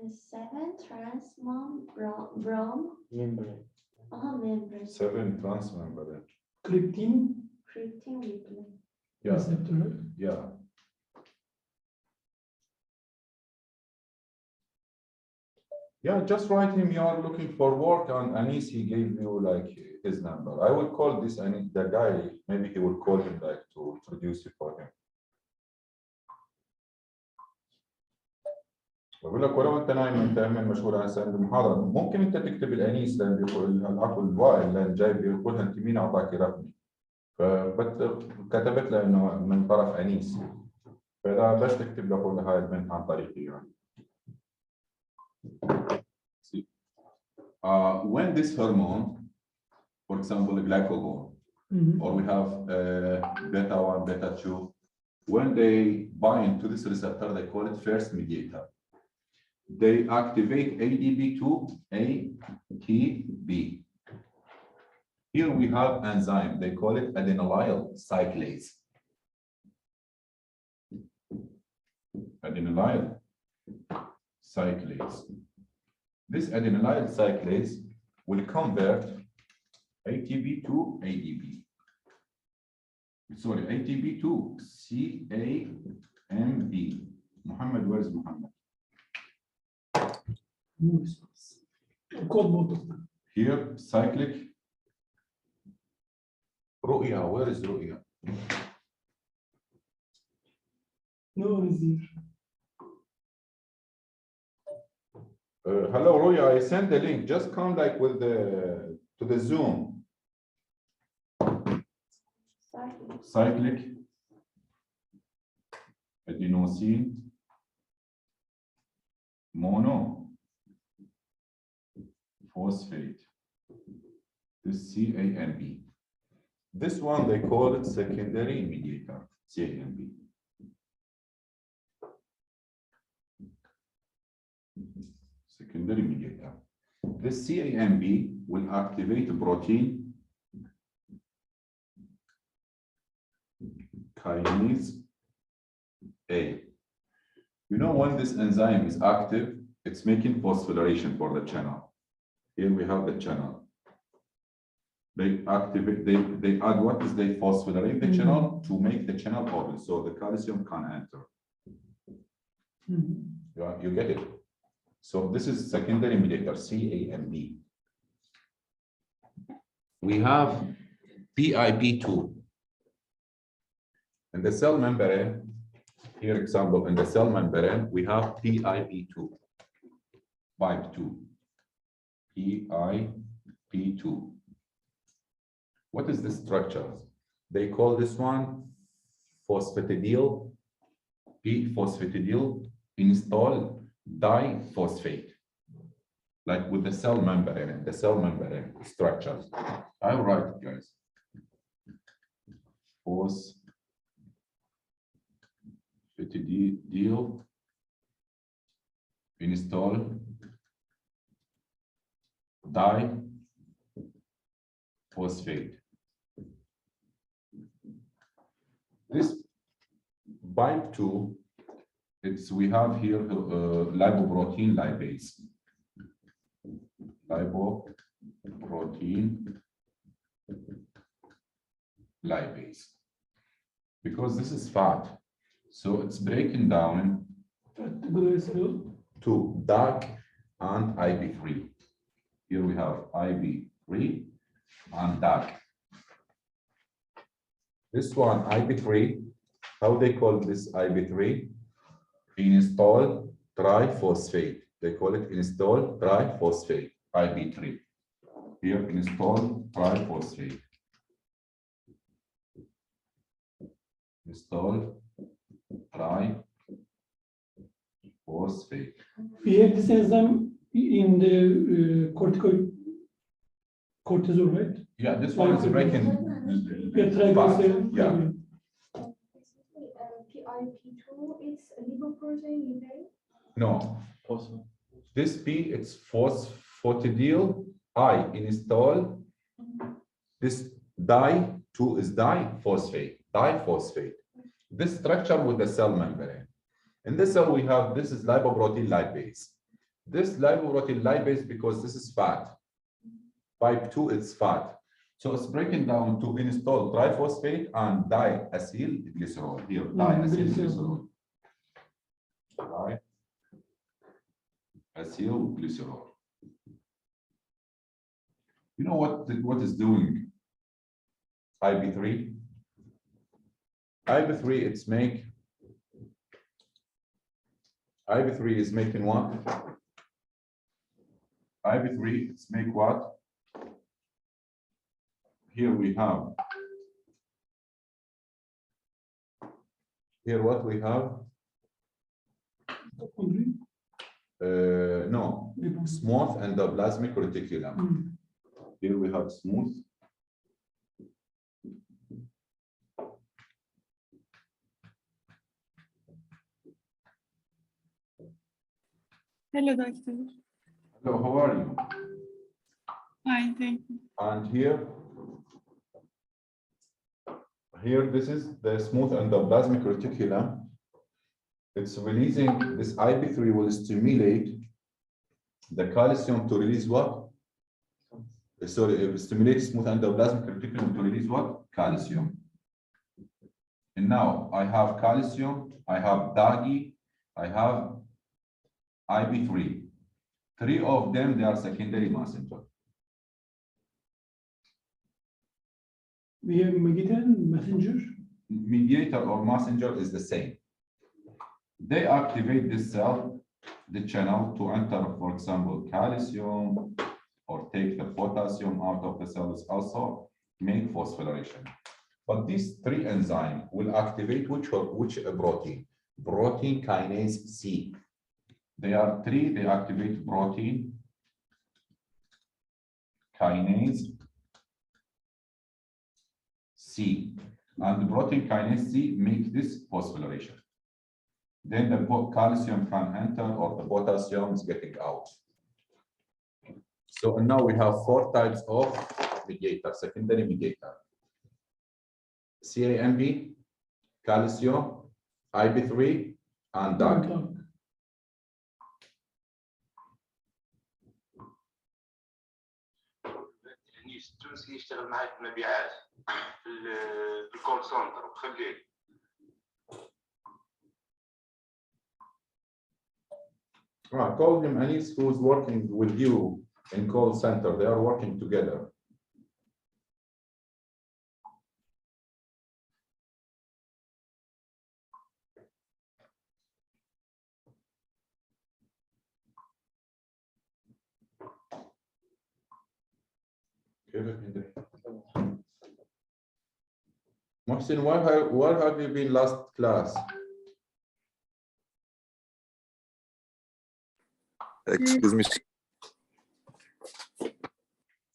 7 trans brom membrane. membrane. 7 trans membrane. Cryptin Cryptin Yeah, receptor. yeah. Yeah, just write him. You are looking for work, and Anis, he gave you like his number. I will call this Anis, the guy. Maybe he will call him like to introduce you for him. بقول لك ولو انت نايم انت تعمل مشغول عن سند المحاضره ممكن انت تكتب الانيس لان عفوا الوائل لان جاي بيقولها انت مين اعطاك رقمي فكتبت له انه من طرف انيس فاذا بس تكتب له هاي البنت عن طريقي يعني. When this hormone, for example, glycagon, or we have beta 1, beta 2, when they bind to this receptor, they call it first mediator. They activate ADP2, ATP. Here we have enzyme, they call it adenylyl cyclase. Adenylyl cyclase. This adenylyl cyclase will convert ATP to ADP. Sorry, ATP to CAMP. Muhammad, where is Muhammad? Here, cyclic. Ru'ya, where is Ru'ya? No one is here. Hello, Ru'ya, I sent the link. Just come like with the to the Zoom. Cyclic adenosine mono phosphate. This CAMP. This one they call it secondary mediator, CAMP. Secondary mediator. This CAMP will activate protein kinase A. You know, when this enzyme is active, it's making phosphorylation for the channel. Here we have the channel. They activate, they add what is they phosphorylate the channel to make the channel open so the calcium can enter. You get it? So this is secondary mediator, CAMP. We have PIP2. In the cell membrane, here example, in the cell membrane, we have PIP2. PIP2. PIP2. What is the structure? They call this one phosphatidyl, P-phosphatidyl install diphosphate, like with the cell membrane, structures. I will write it, guys. Phosphatidyl install diphosphate. This bind to, we have here lipoprotein lipase. Lipoprotein lipase. Because this is fat, so it's breaking down to DAC and IP3. Here we have IP3 and DAC. This one, IP3, how they call this IP3? Install triphosphate. They call it install triphosphate, IP3. Here, install triphosphate. Install triphosphate. We have this enzyme in the cortisol, right? Yeah, this one is breaking. Yeah. PIP2, it's lipoprotein lipase? No. This P, it's phosphatidyl. I install. This di2 is diphosphate. This structure with the cell membrane. In this cell we have, this is lipoprotein lipase. This lipoprotein lipase because this is fat. Type 2 is fat. So it's breaking down to install triphosphate and diacylglycerol. Here, diacylglycerol. Diacylglycerol. You know what is doing IB3? IB3 it's make IB3 is making what? IB3 it's make what? Here we have what we have? No, smooth endoplasmic reticulum. Here we have smooth. Hello, doctor. Hello, how are you? Fine, thank you. And here this is the smooth endoplasmic reticulum. It's releasing this IB3 will stimulate the calcium to release what? Sorry, it stimulates smooth endoplasmic reticulum to release what? Calcium. And now I have calcium, I have DAGI, I have IB3. Three of them, they are secondary messenger. We have messenger. Mediator or messenger is the same. They activate this cell, the channel to enter, for example, calcium, or take the potassium out of the cells, also make phosphorylation. But these three enzymes will activate which protein? Protein kinase C. They are three, they activate protein kinase C. And the protein kinase C make this phosphorylation. Then the calcium can enter or the potassium is getting out. So now we have four types of mediator, secondary mediator. CAMB, calcium, IB3, and DAG. التونسي يشتغل معاك في المبيعات في الكول سنتر وخليه. Call him Anis, who's working with you in call center. They are working together. Mohsin, where have you been last class? Excuse me.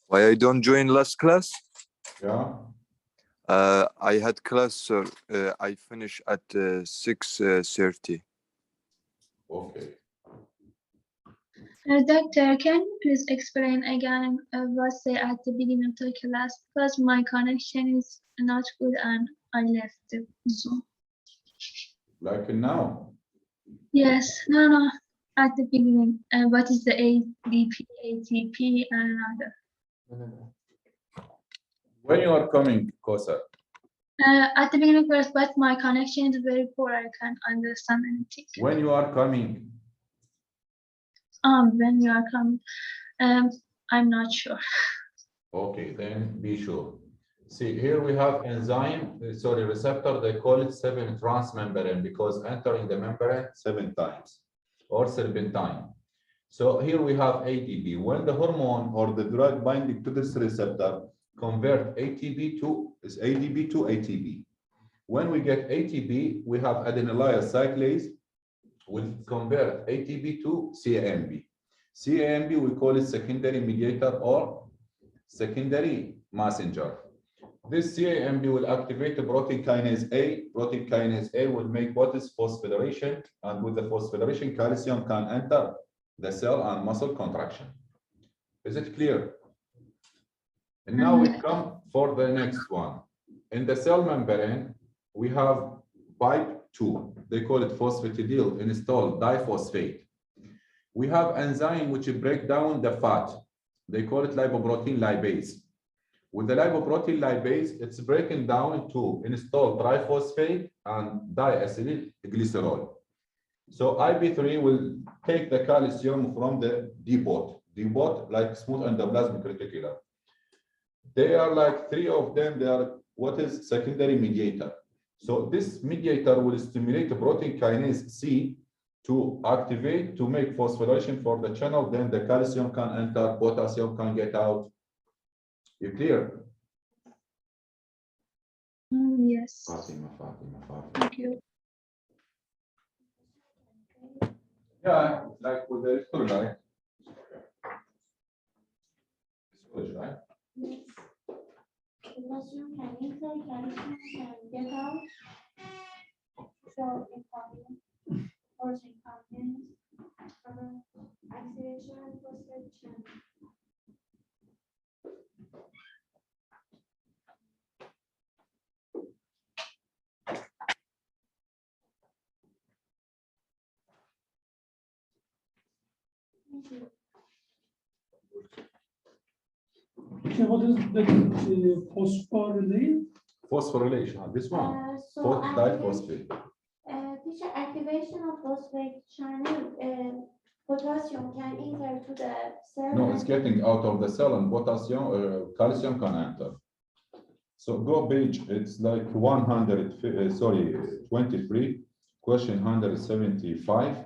Why I don't join last class? Yeah. I had class, sir. I finish at 6:30. Okay. Doctor, can you please explain again what said at the beginning of the class? Because my connection is not good and I left the Zoom. Like now? Yes, no, at the beginning. What is the ADP, ATP, and another? When you are coming, Kosa? At the beginning first, but my connection is very poor. I can't understand anything. When you are coming? When you are coming, I'm not sure. Okay, then be sure. See, here we have enzyme, sorry, receptor, they call it 7 transmembrane because entering the membrane 7 times or serpentine. So here we have ATP. When the hormone or the drug binding to this receptor convert ATP to ADP to ATP. When we get ATP, we have adenylyl cyclase will convert ATP to CAMB. CAMB, we call it secondary mediator or secondary messenger. This CAMB will activate the protein kinase A. Protein kinase A will make what is phosphorylation, and with the phosphorylation, calcium can enter the cell and muscle contraction. Is it clear? And now we come for the next one. In the cell membrane, we have pipe 2. They call it phosphatidyl installed diphosphate. We have enzyme which break down the fat. They call it lipoprotein lipase. With the lipoprotein lipase, it's breaking down to install triphosphate and diacylglycerol. So IP3 will take the calcium from the depot like smooth endoplasmic reticulum. They are like three of them. They are what is secondary mediator. So this mediator will stimulate protein kinase C to activate, to make phosphorylation for the channel. Then the calcium can enter, potassium can get out. You clear? Yes. Fatima. Thank you. Yeah, like with the electrolyte. Right? Yes. Potassium can enter, calcium can get out. So incontinence, force incontinence, acceleration and phosphate channel. Thank you. Okay, what is the phosphorylate? Phosphorylation. This one. Diphosphate. Teacher, activation of phosphate channel, potassium can enter to the cell. No, it's getting out of the cell and potassium, calcium can enter. So go page, it's like 23, question 175.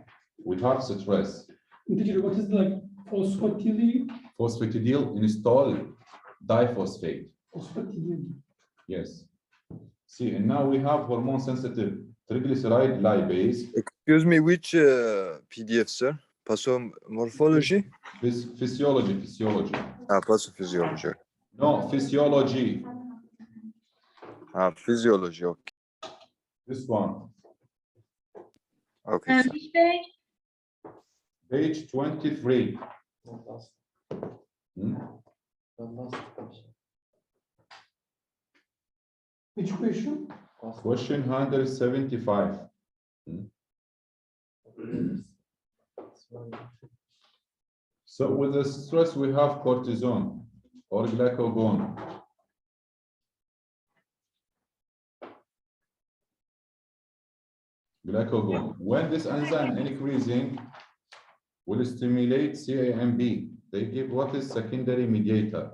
We have stress. Teacher, what is like phosphatidylate? Phosphatidyl install diphosphate. Phosphatidylate. Yes. See, and now we have hormone sensitive triglyceride lipase. Excuse me, which PDF, sir? Pathomorphology? Physiology. Pathophysiology. No, physiology. Physiology. Okay. This one. Okay, sir. Which page? Page 23. Which question? Question 175. So with the stress, we have cortisone or glucagon. Glucagon. When this enzyme increasing, will stimulate CAMB. They give what is secondary mediator.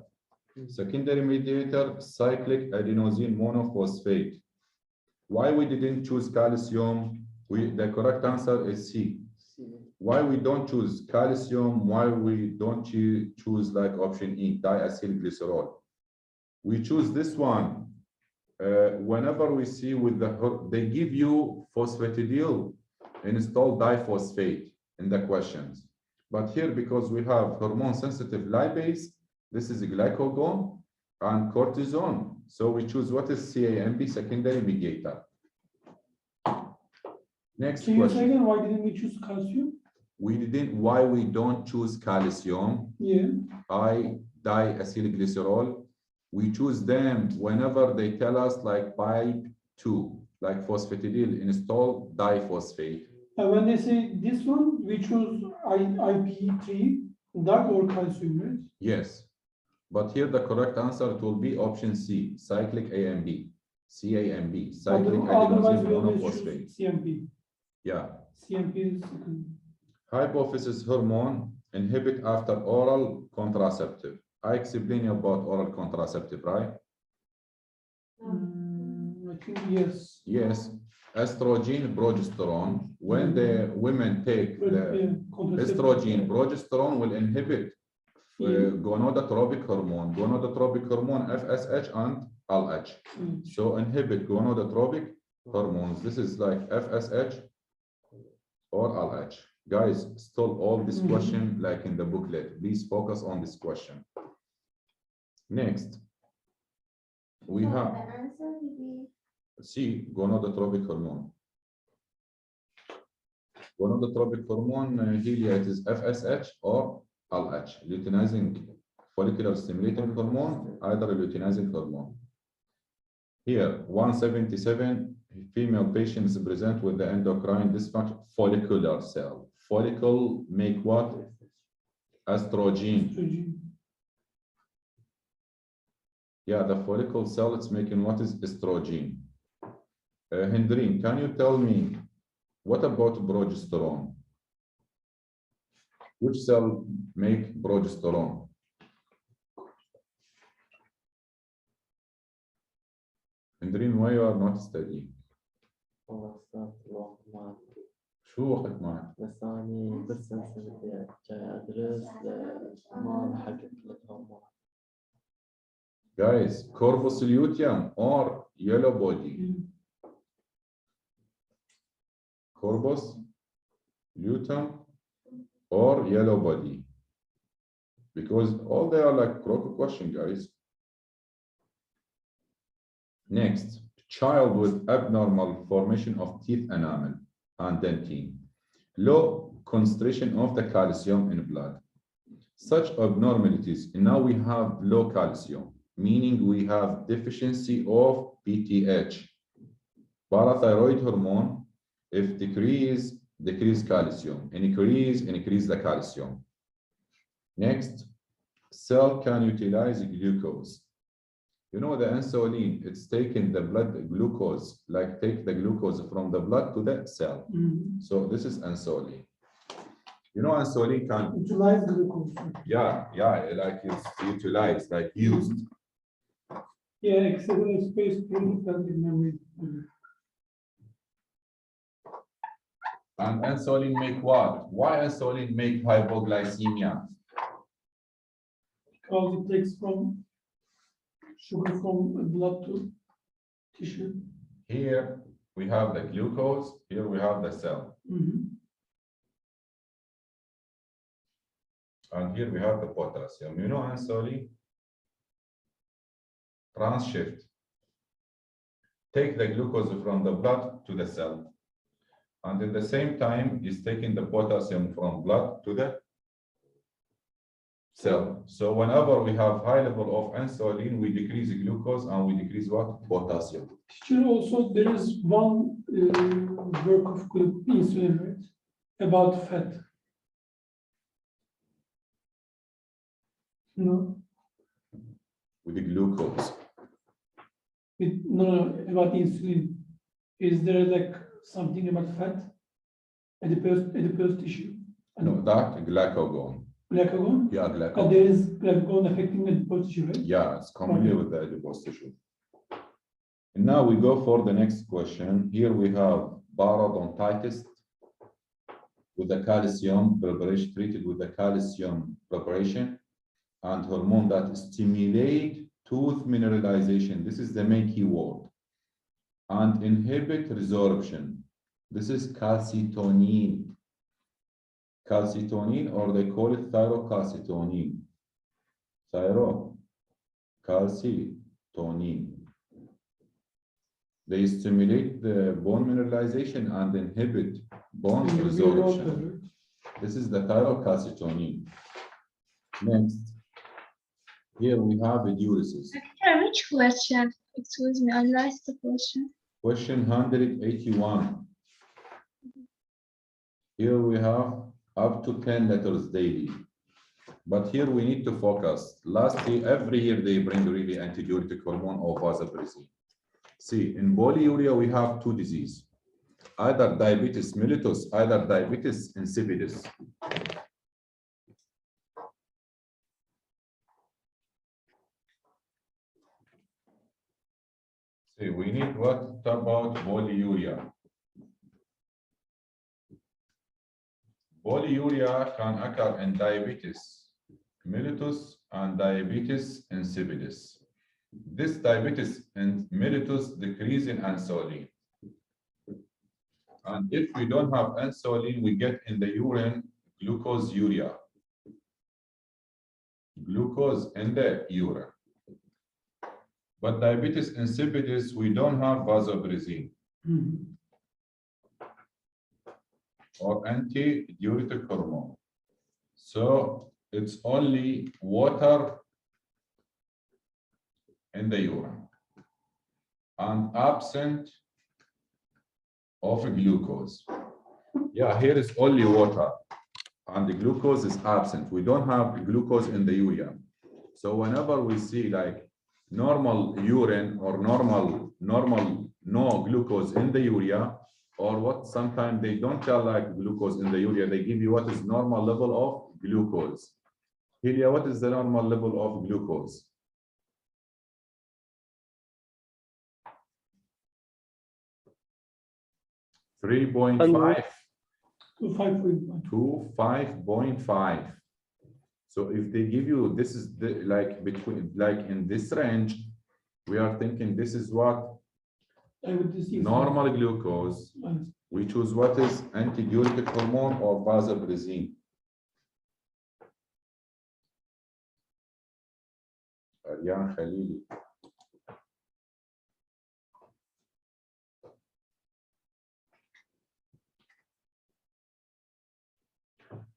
Secondary mediator, cyclic adenosine monophosphate. Why we didn't choose calcium? The correct answer is C. Why we don't choose calcium? Why we don't choose like option E, diacylglycerol? We choose this one. Whenever we see with they give you phosphatidyl install diphosphate in the questions. But here, because we have hormone sensitive lipase, this is glucagon and cortisone. So we choose what is CAMB, secondary mediator. Next Can you say question. again, why didn't we choose calcium? Why we don't choose calcium? Yeah. Diacylglycerol. We choose them whenever they tell us like pipe 2, like phosphatidyl install diphosphate. And when they say this one, we choose IP3, that or calcium, right? Yes. But here the correct answer it will be option C, cyclic AMB. CAMB, cyclic Otherwise, adenosine we always monophosphate. choose CMP. Yeah. CMP is second. Hypophysis hormone inhibit after oral contraceptive. I explained about oral contraceptive, right? I think yes. Yes. Estrogen, progesterone. When the women take the estrogen, progesterone will inhibit gonadotropic hormone. Gonadotropic hormone, FSH and LH. So inhibit gonadotropic hormones. This is like FSH or LH. Guys, still all this question like in the booklet. Please focus on this question. Next, we have The answer will be C, gonadotropic hormone. Gonadotropic hormone, here it is FSH or LH, luteinizing follicular stimulating hormone, either luteinizing hormone. Here, 177 female patients present with the endocrine dysfunction, follicular cell, follicle make what? Estrogen. Estrogen. Yeah, the follicle cell, it's making what is estrogen. Hendrine, can you tell me what about progesterone? Which cell make progesterone? Hendrine, why you are not studying? والله أستاذ الوقت معك شو وقت معك؟ بس أنا بس السنة جاي أدرس ما لحقت الهرمون. Guys, corpus luteum or yellow body? Corpus luteum or yellow body? Because all they are like proper question, guys. Next, child with abnormal formation of teeth enamel and dentine, low concentration of the calcium in blood. Such abnormalities, now we have low calcium, meaning we have deficiency of PTH, parathyroid hormone. If decrease calcium, increase the calcium. Next, cell can utilize glucose. You know the insulin, it's taking the blood glucose, like take the glucose from the blood to the cell. So this is insulin. You know insulin can Utilize glucose. yeah, like it's utilized, like used. Yeah, excess space product and in memory. And insulin make what? Why insulin make hypoglycemia? Because it takes from sugar from blood to tissue. Here we have the glucose, here we have the cell, and here we have the potassium. You know insulin transshift. Take the glucose from the blood to the cell, and at the same time is taking the potassium from blood to the cell. So whenever we have high level of insulin, we decrease glucose and we decrease what? Potassium. Teacher, also there is one work of insulin, right? About fat. No, With the glucose. no, about insulin. Is there like something about fat? Adipose tissue? No, that glycagon. Glycagon? Yeah, There glycagon. is glycagon affecting adipose tissue, right? Yeah, it's commonly with the adipose tissue. And now we go for the next question. Here we have parodontitis with the calcium preparation, treated with the calcium preparation and hormone that stimulate tooth mineralization. This is the main keyword. And inhibit resorption. This is calcitonin. Calcitonin, or they call it thyrocalcitonin. Thyrocalcitonin. They stimulate the bone mineralization and inhibit bone resorption. This is the thyrocalcitonin. Next, here we have diuresis. Which question? Excuse me, I lost the question. Question 181. Here we have up to 10 letters daily. But here we need to focus. Last year, every year they bring really antidiuretic hormone or vasopressin. See, in polyuria, we have two diseases, either diabetes mellitus, either diabetes insipidus. See, we need what about polyuria? Polyuria can occur in diabetes mellitus and diabetes insipidus. This diabetes mellitus decrease in insulin. And if we don't have insulin, we get in the urine glucose urea. Glucose in the urine. But diabetes insipidus, we don't have vasopressin or antidiuretic hormone. So it's only water in the urine and absent of glucose. Yeah, here is only water, and the glucose is absent. We don't have glucose in the urea. So whenever we see like normal urine or normal no glucose in the urea, or what sometimes they don't tell like glucose in the urea, they give you what is normal level of glucose. Here, what is the normal level of glucose? Three point five To 5.1. to 5.5. So if they give you, this is the, like between, like in this range, we are thinking this is what I would receive normal glucose. some- We choose what is antidiuretic hormone or vasopressin. Aryan Khalili.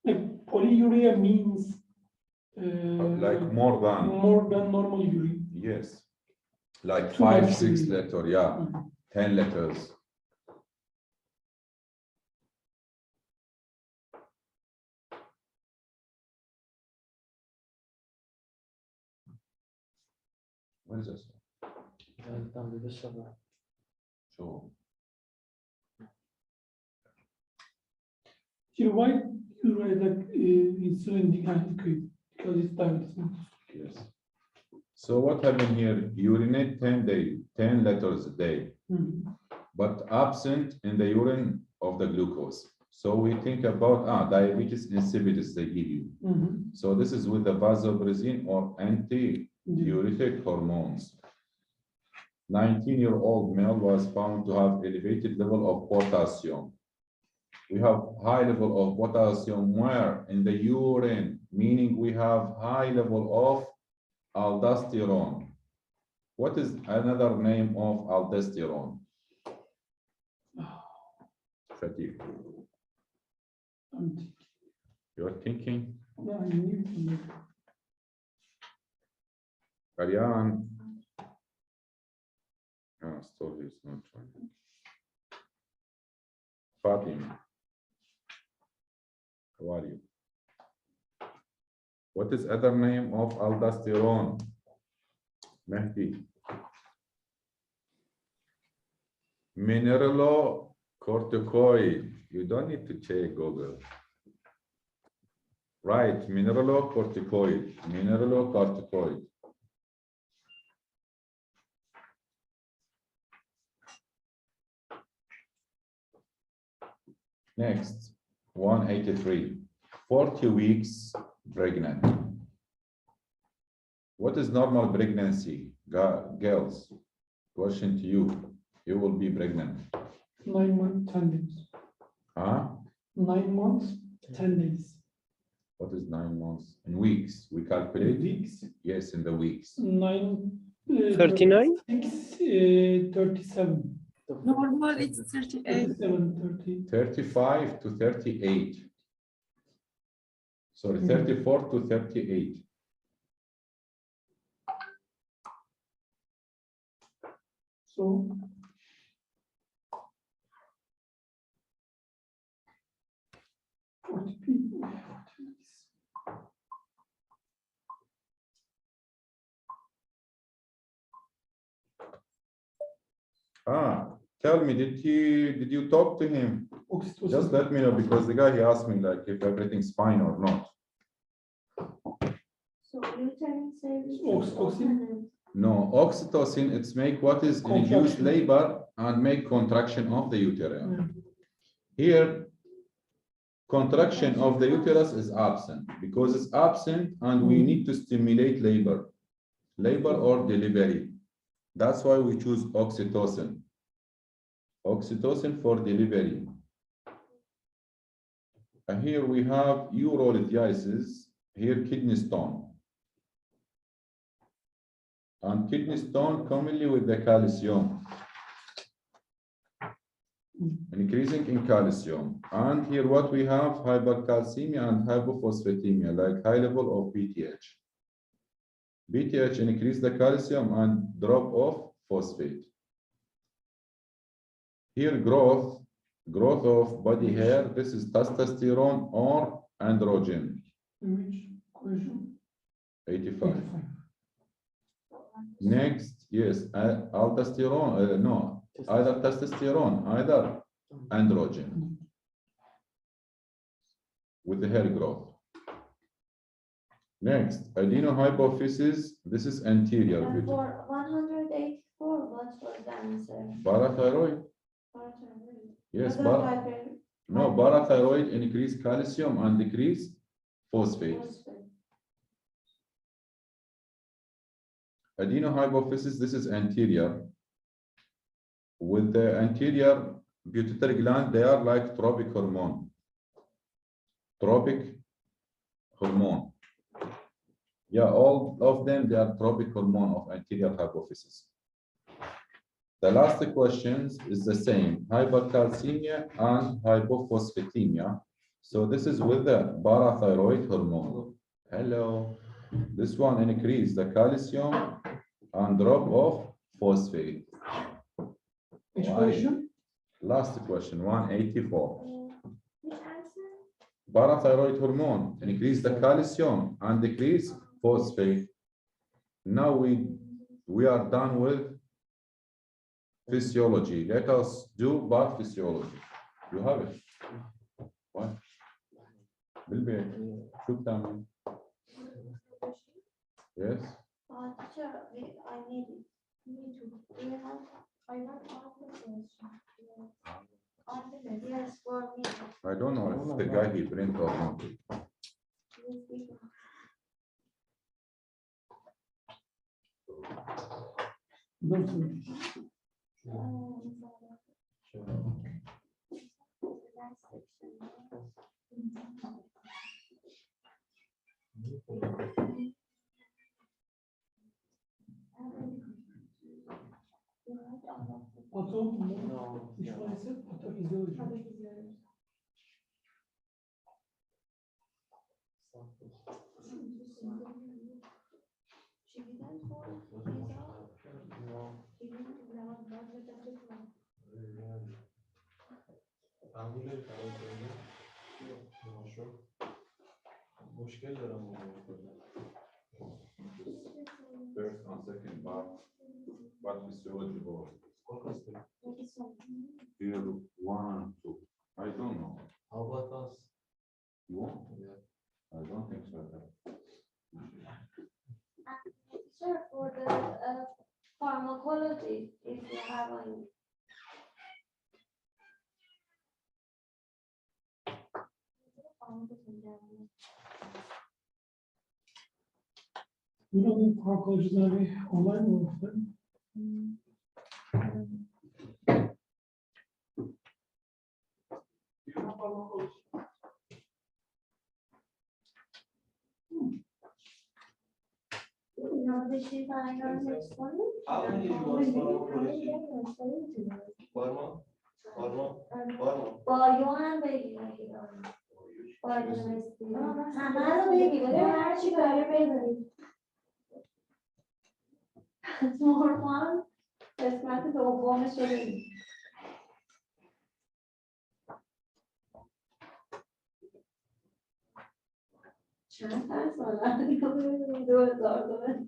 Like polyuria means Like more than, normal urea. yes. Like Too 5, much 6 urea. letter, yeah, Mhm. 10 letters. What is this? So So why you write like insulin decline? Because it's diabetes. yes. So what happened here? Urinate 10 letters a day, Mhm. but absent in the urine of the glucose. So we think about diabetes insipidus they give you. Mhm. So this is with the vasopressin or antidiuretic hormones. 19-year-old male was found to have elevated level of potassium. We have high level of potassium where? In the urine, meaning we have high level of aldosterone. What is another name of aldosterone? Fatigue. And You're thinking, I need to know. Aryan. Story is not trying. Fatima. How are you? What is other name of aldosterone? Mehdi. Mineralocorticoid. You don't need to check Google. Right, mineralocorticoid. Mineralocorticoid. Next, 183. 40 weeks pregnant. What is normal pregnancy? Girls, question to you. You will be pregnant. 9 months, 10 days. Huh? 9 months, 10 days. What is 9 months? In weeks. We calculate? Weeks. Yes, in the weeks. 9. 39? 37. Normal, it's 38. 37, 30. 35 to 38. Sorry, 34 to 38. So 40 people. Tell me, did you talk to him? Oxytocin. Just let me know because the guy he asked me like if everything's fine or not. So uterine cervix. Oxytocin. No, oxytocin, it's make what is induced Contraction. labor and make contraction of the uterus. Yeah. Here, contraction of the uterus is absent because it's absent and we need to stimulate labor or delivery. That's why we choose oxytocin. Oxytocin for delivery. And here we have urolithiasis, here kidney stone. And kidney stone commonly with the calcium. Increasing in calcium. And here what we have, hypercalcemia and hypophosphatemia, like high level of BTH. BTH increase the calcium and drop off phosphate. Here growth, Growth of body hair, this is testosterone or androgen, Which question? 85. Next, yes, aldosterone, no, either testosterone, either androgen with the hair growth. Next, adenohypophysis, this is anterior. And for 184, what was the answer? Parathyroid, Parathyroid. yes, Other hyper- no, parathyroid increase calcium and decrease phosphate. phosphate. Adenohypophysis, this is anterior. With the anterior pituitary gland, they are like tropic hormone. Tropic hormone. Yeah, all of them, they are tropic hormone of anterior hypophysis. The last questions is the same, hypercalcemia and hypophosphatemia. So this is with the parathyroid hormone. Hello. This one increase the calcium and drop of phosphate. Which Why? question? Last question, 184. Which answer? Parathyroid hormone increase the calcium and decrease phosphate. Now we are done with physiology. Let us do bath physiology. You have it. What? بالبيت. شو بتعمل؟ Yes. Teacher, I need it. Me too. Do you have? I want all the questions. Yes, for me. I don't know if the guy he print or not. Yes, we- No, sir. Last section. Auto, No, which one is it? Autophysiology. مشکل دارم First and second bath physiology board. Here, 1, 2. I don't know. How about us? You want? Yeah. I don't think so. Sir, for the pharmacology, if you have any. You know, the pharmacology online or offline? You know, the sheet I have next one. بایوان بگیر همه رو بگیر هر چی کاری بزنید نورمال قسمت دومش رو بگیر چند سال سالن 2002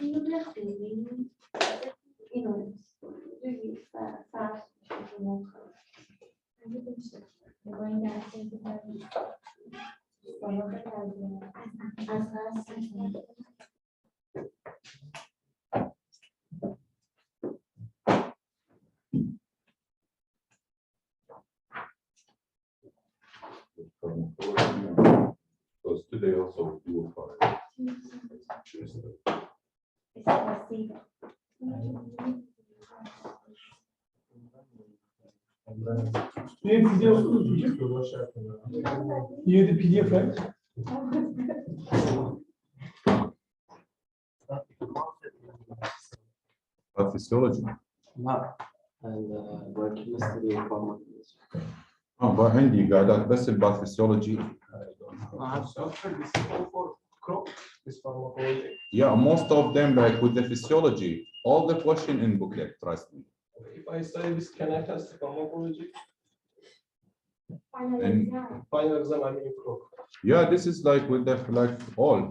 اینو بخونیم اینو بگیر فرق با این درسته از هست Because today also do for it. Yeah, PDF. Yeah, the PDF, right? But physiology. No. And biochemistry and pharmacology. عندي قاعدات بس الباثوفيسيولوجي. Yeah, most of them like with the physiology, all the question in booklet, trust me. If I study this, can I test the pharmacology? Final And- exam. Final exam, I mean, pro. Yeah, this is like with the like all.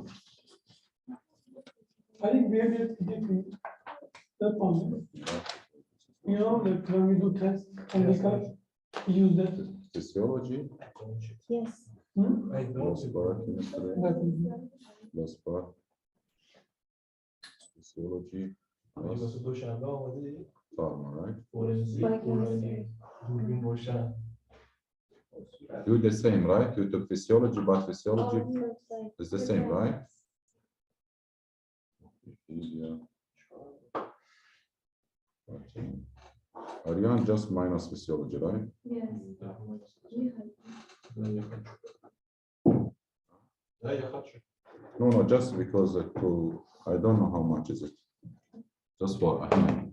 I think we have yet to get that one. You know, like when we do tests on the card, we use that. Physiology, Yes. I plus biochemistry, plus physiology, plus pharma, right? Biochemistry. Do the same, right? You took physiology, but physiology All looks like is the same, right? Yeah. Okay. Ariane just minus physiology, right? Yes. No, just because I don't know how much is it. Just for Ahmed.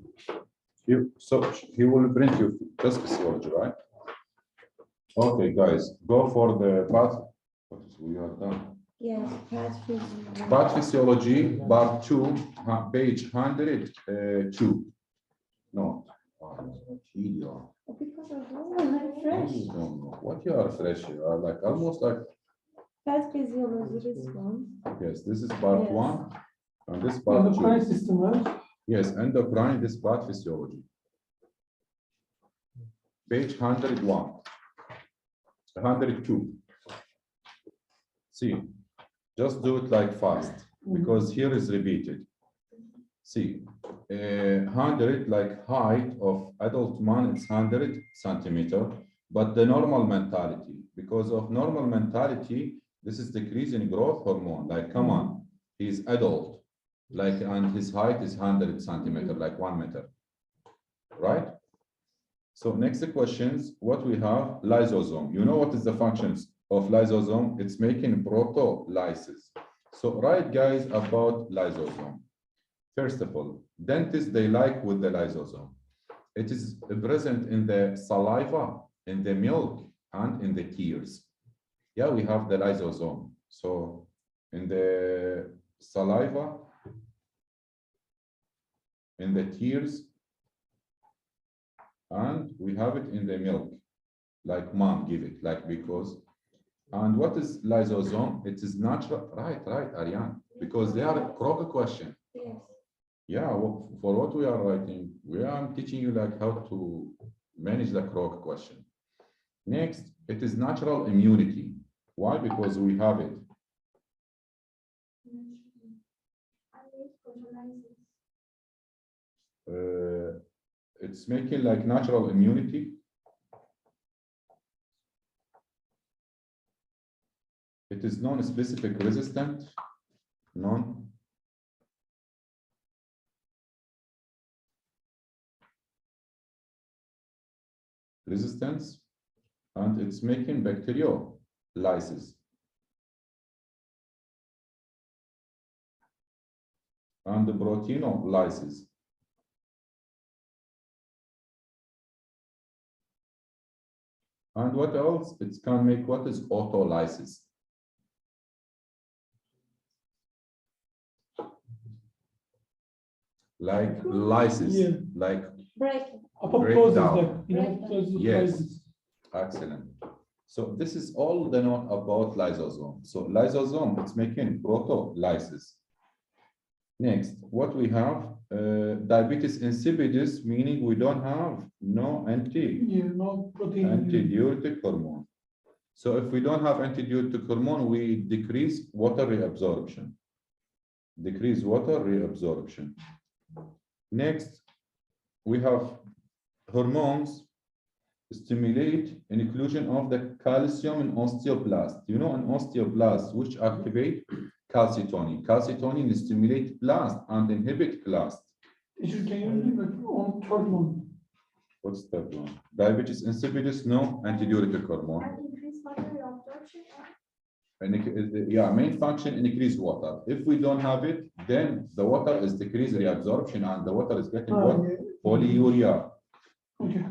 So he will print you just physiology, right? Okay, guys, go for the path. We are done. Yes, pathology. Pathophysiology, part 2, page 102. No. Video. Because of I'm fresh. No, what you are fresh? You are like almost like, Pathophysiology, this one. yes, this is part Yes. 1 and this part 2. Endocrine system, right? Yes, endocrine, this part physiology. Page 101. 102. See, just do it like fast because here is repeated. See, 100 like height of adult man, it's 100 centimeter, but the normal mentality, because of normal mentality, this is decrease in growth hormone. Like, come on, he's adult, like, and his height is 100 centimeter, like 1 meter, right? So next questions, what we have, lysosome. You know what is the functions of lysosome? It's making proteolysis. So write, guys, about lysosome. First of all, dentists, they like with the lysosome. It is present in the saliva, in the milk, and in the tears. Yeah, we have the lysosome. So in the saliva, in the tears, and we have it in the milk, like mom give it, like because. And what is lysosome? It is natural, right, Ariane, because they are a crook question. Yes. Yeah, for what we are writing, we are teaching you like how to manage the crook question. Next, it is natural immunity. Why? Because we have it. It's making like natural immunity. It is non-specific resistant, resistance, and it's making bacteriolysis. And the proteinolysis. And what else? It can make what is autolysis. Like lysis, Yeah. like Break. Apoptosis, down. like, you know, apoptosis, Yes. lysis. excellent. So this is all the note about lysosome. So lysosome, it's making proteolysis. Next, what we have, diabetes insipidus, meaning we don't have no Yeah, no protein. antidiuretic hormone. So if we don't have antidiuretic hormone, we decrease water reabsorption. Decrease water reabsorption. Next, we have hormones stimulate inclusion of the calcium in osteoblast. You know, in osteoblast, which activate calcitonin. Calcitonin stimulate blast and inhibit blast. Teacher, can you read like on third one? What's that one? Diabetes insipidus, no antidiuretic hormone. And increase water reabsorption. And yeah, main function increase water. If we don't have it, then the water is decreased reabsorption and the water is getting what? Yeah. Polyuria. Okay.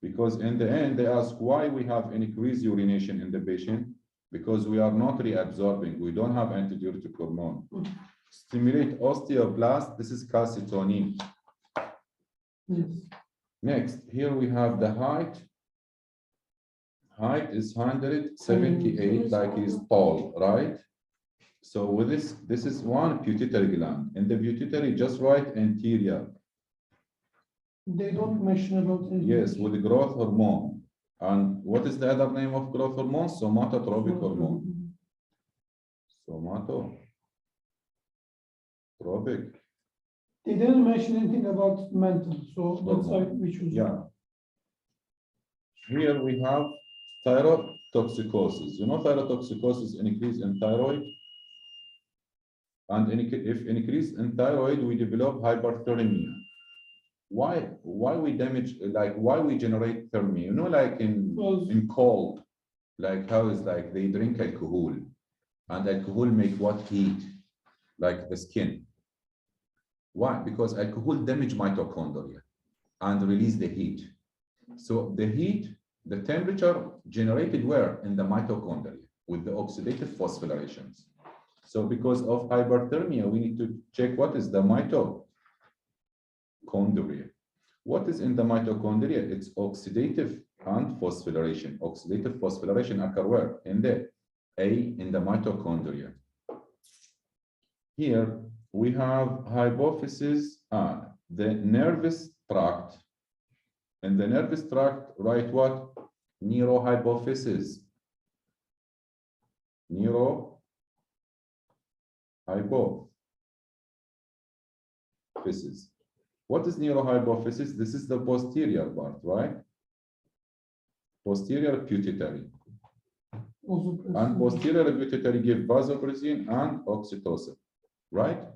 Because in the end, they ask why we have increased urination in the patient, because we are not reabsorbing. We don't have antidiuretic hormone. Stimulate osteoblast. This is calcitonin. Yes. Next, here we have the height. Height is 178, like he's tall, right? So with this is one pituitary gland. In the pituitary, just write anterior. They don't mention about it. Yes, with the growth hormone. And what is the other name of growth hormone? Somatotropic hormone. Somatotropic. They didn't mention anything about mental, so that's why we choose. Yeah. Here we have thyrotoxicosis. You know, thyrotoxicosis increase in thyroid. And if increase in thyroid, we develop hyperthermia. Why we damage, like why we generate thermia? You know, like in cold, like how is like they drink alcohol, and alcohol make what heat, like the skin. Why? Because alcohol damage mitochondria and release the heat. So the heat, the temperature generated where? In the mitochondria with the oxidative phosphorylations. So because of hyperthermia, we need to check what is the mitochondria. What is in the mitochondria? It's oxidative and phosphorylation. Oxidative phosphorylation occur where? In the mitochondria. Here we have hypophysis, the nervous tract. In the nervous tract, write what? Neurohypophysis. Neurohypophysis. What is neurohypophysis? This is the posterior part, right? Posterior pituitary. And posterior pituitary give vasopressin and oxytocin, right?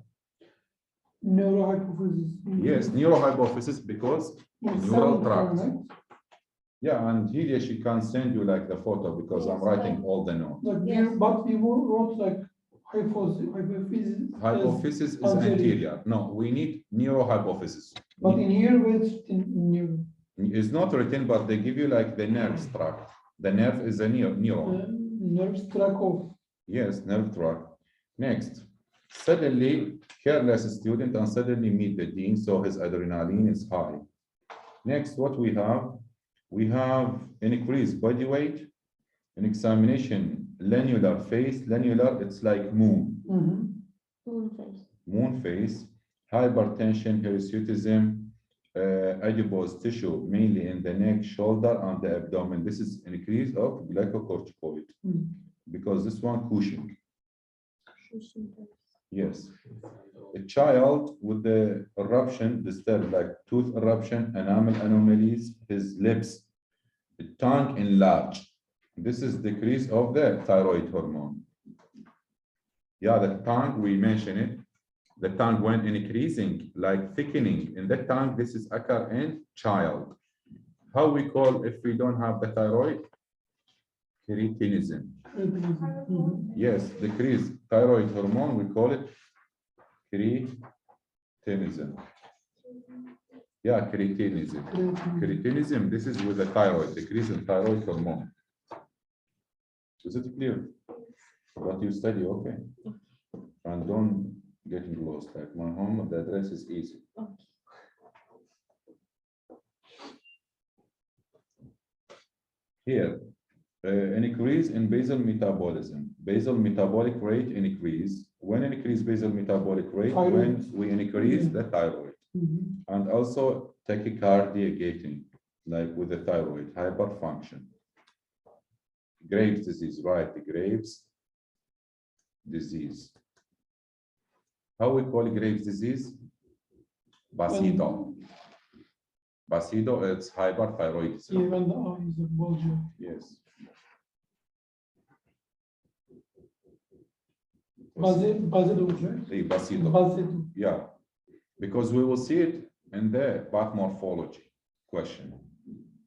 Neurohypophysis. Yes, neurohypophysis because neural tract. Yeah, and here she can send you like the photo because I'm writing all the notes. But we wrote like hypophysis. Hypophysis is anterior. No, we need neurohypophysis. But in here, it's in neuro. It's not written, but they give you like the nerve tract. The nerve is a neuron. Nerve tract of. Yes, nerve tract. Next, suddenly careless student and suddenly meet the dean, so his adrenaline is high. Next, what we have? We have an increased body weight, an examination, lanular face. Lanular, it's like moon. Moon face, hypertension, hirsutism, adipose tissue, mainly in the neck, shoulder, and the abdomen. This is an increase of glycocorticoid because this one Cushing. Yes. A child with the eruption, disturbed like tooth eruption, enamel anomalies, his lips, the tongue enlarged. This is decrease of the thyroid hormone. Yeah, the tongue, we mentioned it. The tongue when increasing, like thickening in the tongue, this is occur in child. How we call if we don't have the thyroid? Cretinism. Yes, decrease thyroid hormone, we call it cretinism. Yeah, cretinism. Cretinism, this is with the thyroid, decrease in thyroid hormone. Is it clear? What you study, okay? And don't get lost, like my home, the address is easy. Here, an increase in basal metabolism. Basal metabolic rate increase. When increase basal metabolic rate, when we increase the thyroid. And also tachycardia gating, like with the thyroid, hyperfunction. Graves' disease, right? The Graves' disease. How we call Graves' disease? Basido. Basido, it's hyperthyroidism. Even the eyes are bulging. Yes. Basido. Yeah, because we will see it in the pathomorphology question.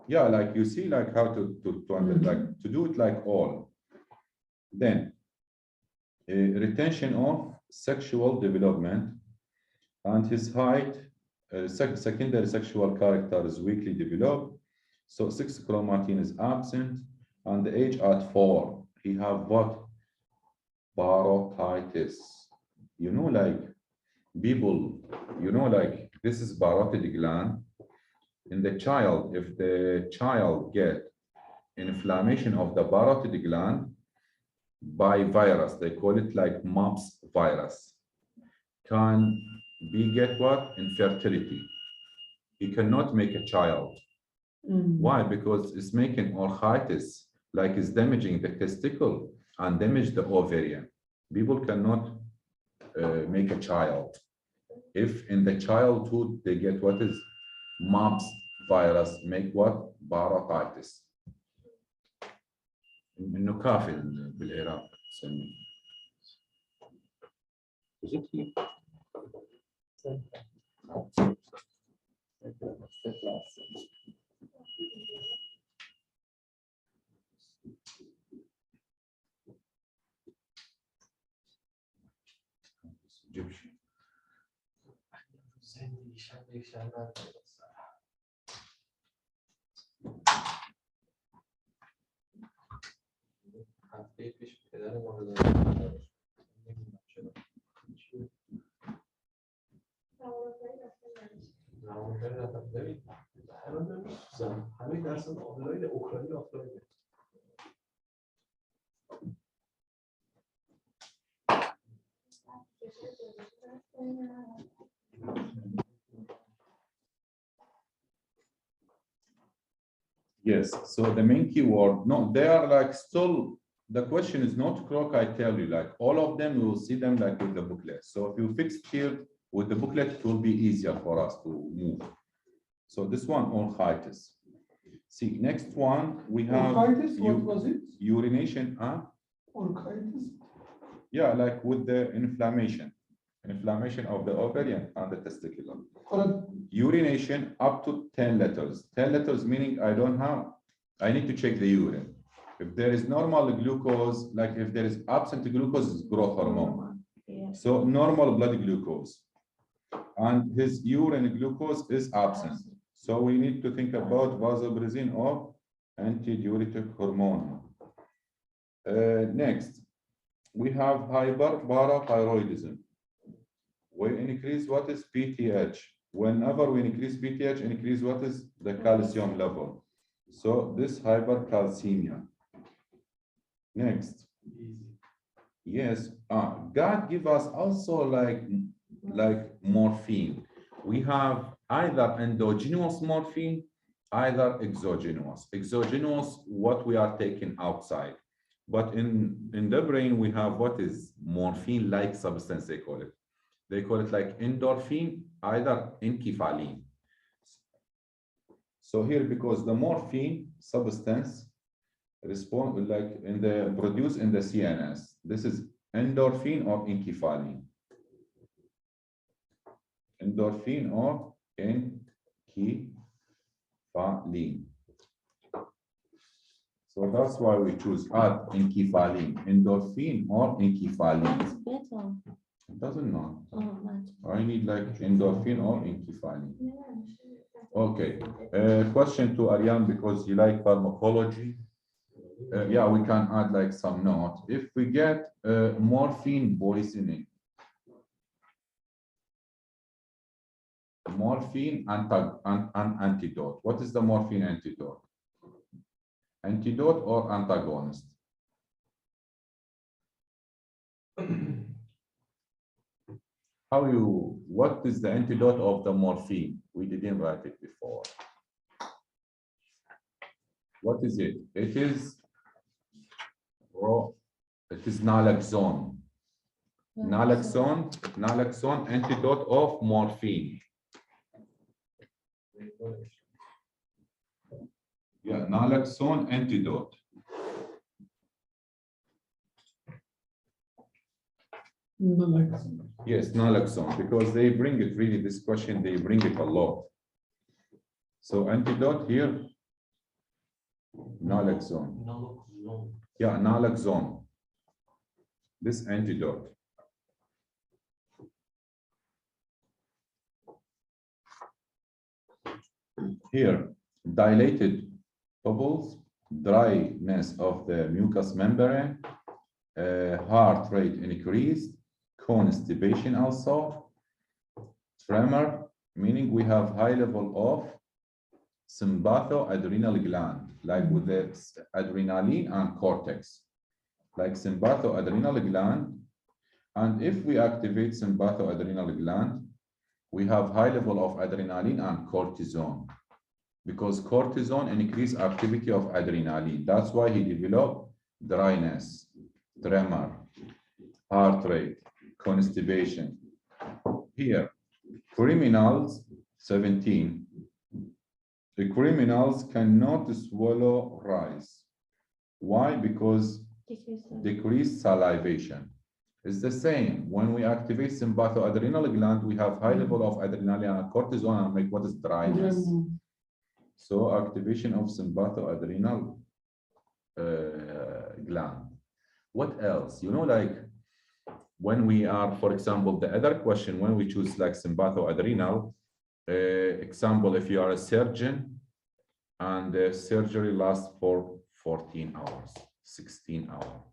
Yeah, like you see, like how to like to do it like all. Then retention of sexual development and his height, secondary sexual character is weakly developed. So 6-chromatin is absent, and the age at 4, he have what? Parotitis. You know, like people, you know, like this is parotid gland. In the child, if the child get inflammation of the parotid gland by virus, they call it like mumps virus, can be get what? Infertility. He cannot make a child. Why? Because it's making orchitis, like it's damaging the testicle and damage the ovarian. People cannot make a child. If in the childhood they get what is mumps virus, make what? Parotitis. إنه كافي بالعراق يسميه. هفته پیش پدر ما رو دادم. نمی‌دونم چرا. روانکاوی رفتم. ببین، الان نمی‌سوزم. همین درصد آنلاین اوکراین آفلاینه. Yes, so the main keyword, no, they are like still, the question is not croc, I tell you, like all of them, you will see them like with the booklet. So if you fix here with the booklet, it will be easier for us to move. So this one, orchitis. See, next one, we have Orchitis, what was it? urination, huh? Orchitis? Yeah, like with the inflammation of the ovarian and the testicular. Urination up to 10 letters. 10 letters meaning I need to check the urine. If there is normal glucose, like if there is absent glucose, it's growth hormone. So normal blood glucose. And his urine glucose is absent. So we need to think about vasopressin or antidiuretic hormone. Next, we have hyperparathyroidism. We increase what is PTH. Whenever we increase PTH, increase what is the calcium level. So this hypercalcemia. Next. Yes, God give us also like morphine. We have either endogenous morphine, either exogenous. Exogenous, what we are taking outside. But in the brain, we have what is morphine-like substance, they call it. They call it like endorphin, either enkephalin. So here, because the morphine substance respond like produced in the CNS. This is endorphin or enkephalin. Endorphin or enkephalin. So that's why we choose enkephalin, endorphin or enkephalin. That's better. It doesn't know. Oh, much. I need like endorphin or enkephalin. Okay. Question to Aryan, because you like pharmacology. Yeah, we can add like some note. If we get morphine poisoning, morphine antidote. What is the morphine antidote? Antidote or antagonist? What is the antidote of the morphine? We didn't write it before. What is it? It is naloxone. Naloxone, antidote of morphine. Yeah, naloxone antidote. Yes, naloxone, because they bring it really, this question, they bring it a lot. So antidote here, naloxone. Yeah, naloxone. This antidote. Here, dilated bubbles, dryness of the mucous membrane, heart rate increase, constipation also, tremor, meaning we have high level of sympathoadrenal gland, like with the adrenaline and cortex, like sympathoadrenal gland. And if we activate sympathoadrenal gland, we have high level of adrenaline and cortisone, because cortisone increase activity of adrenaline. That's why he developed dryness, tremor, heart rate, constipation. Here, criminals, 17. The criminals cannot swallow rice. Why? Because decreased salivation. It's the same. When we activate sympathoadrenal gland, we have high level of adrenaline and cortisone and make what is dryness. So activation of sympathoadrenal gland. What else? You know, like when we are, for example, the other question, when we choose like sympathoadrenal, example, if you are a surgeon and the surgery lasts for 14 hours, 16 hours,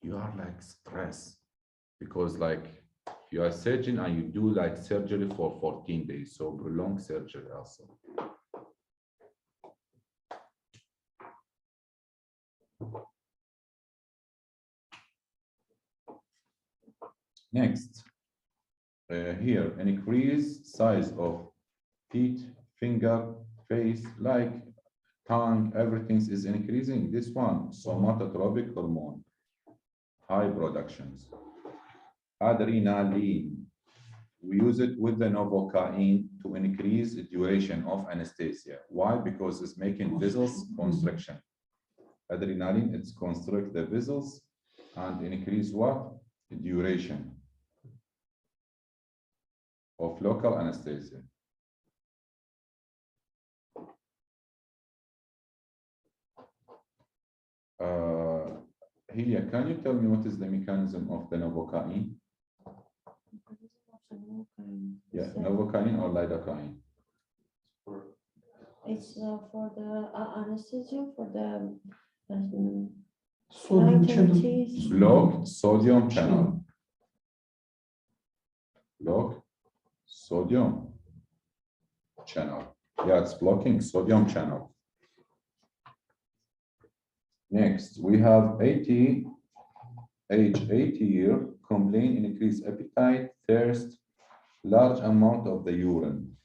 you are like stressed because like you are a surgeon and you do like surgery for 14 days, so prolonged surgery also. Next, here, an increased size of feet, finger, face, like tongue, everything is increasing. This one, somatotropic hormone, high productions. Adrenaline, we use it with the novocaine to increase the duration of anesthesia. Why? Because it's making vessels constriction. Adrenaline, it's constrict the vessels and increase what? The duration of local anesthesia. Hilia, can you tell me what is the mechanism of the novocaine? Yeah, novocaine or lidocaine? It's for the anesthesia for the Sodium channel. nitrates. Block sodium channel. Block sodium channel. Yeah, it's blocking sodium channel. Next, we have age 80 year, complain in increased appetite, thirst, large amount of the urine.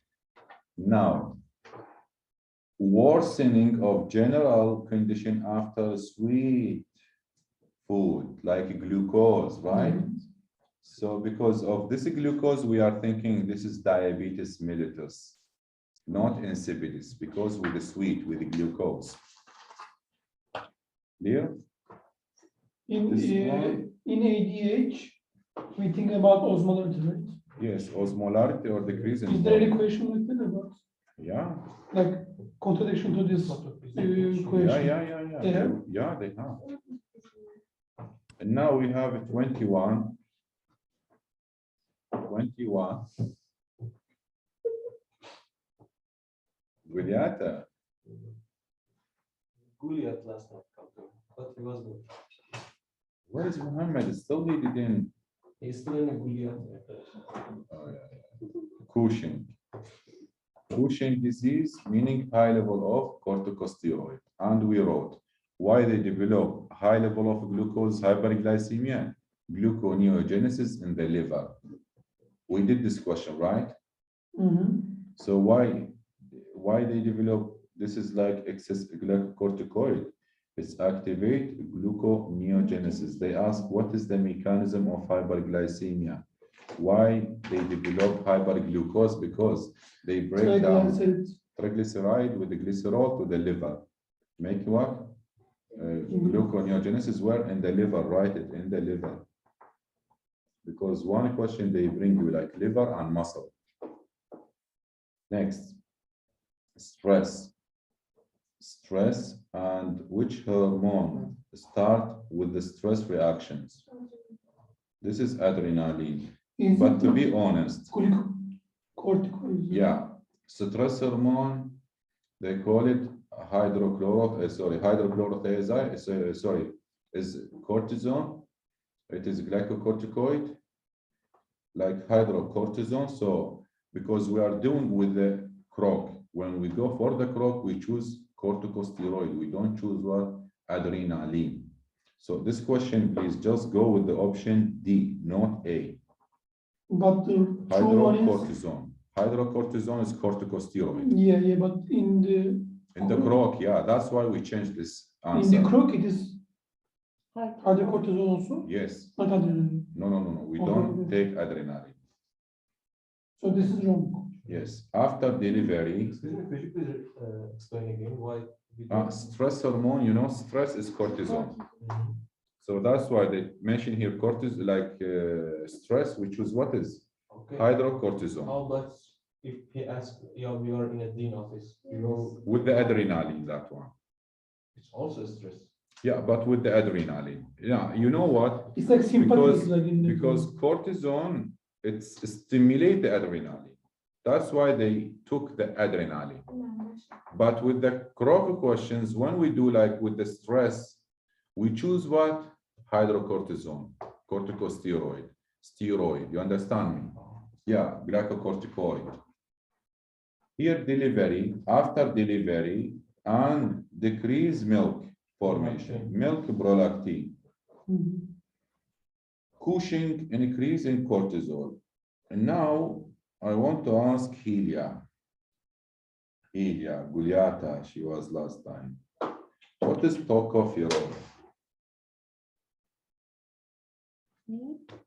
Now, worsening of general condition after sweet food, like glucose, right? So because of this glucose, we are thinking this is diabetes mellitus, not insipidus, because with the sweet, with the glucose. Clear? In This one? ADH, we think about osmolarity, right? Yes, osmolarity or decrease in Is there any volume. question like that about, Yeah, like, contradiction to this yeah, question? yeah. They have? Yeah, they have. And now we have 21. 21. Guliata. Gouliat last night, but he was good. Where is Muhammad? It's still needed in He's still in a Gouliat. Cushing. Cushing disease, meaning high level of corticosteroid. And we wrote why they develop high level of glucose hyperglycemia, gluconeogenesis in the liver. We did this question, right? So why they develop, this is like excess glucocorticoid. It's activate gluconeogenesis. They ask what is the mechanism of hyperglycemia? Why they develop hyperglucose? Because they break down triglyceride with the glycerol to the liver. Make what? Gluconeogenesis where? In the liver, write it in the liver. Because one question they bring you like liver and muscle. Next, stress. Stress and which hormone start with the stress reactions? This is adrenaline. But to be honest, Corticoid. yeah, stress hormone, they call it hydrochlorothiazide, is cortisone. It is glycocorticoid, like hydrocortisone. So because we are doing with the croc, when we go for the croc, we choose corticosteroid. We don't choose what? Adrenaline. So this question, please just go with the option D, not A. But the true one is, Hydrocortisone. Hydrocortisone is corticosteroid. yeah, but in the croc, yeah, that's why we changed this in answer. the croc it is hydrocortisone also, Yes. not adrenaline. No. We Okay, don't okay. take adrenaline. So this is wrong. Yes. After delivery, Excuse me, could you please explain again why? stress hormone, stress is cortisol. So that's why they mention here cortisol, like stress, which was what is Okay. hydrocortisone. How about if he asks, yeah, we are in a dean office, you know, With the adrenaline, that one. it's also stress. Yeah, but with the adrenaline. Yeah, you know what? It's like sympathy. Because, It's like in the, because cortisone, it stimulates the adrenaline. That's why they took the adrenaline. But with the croc questions, when we do like with the stress, we choose what? Hydrocortisone, corticosteroid, steroid. You understand me? Yeah, glycocorticoid. Here delivery, after delivery, and decrease milk formation, milk prolactin. Cushing, increase in cortisol. And now I want to ask Helia, Guliata, she was last time. What is tocopherol?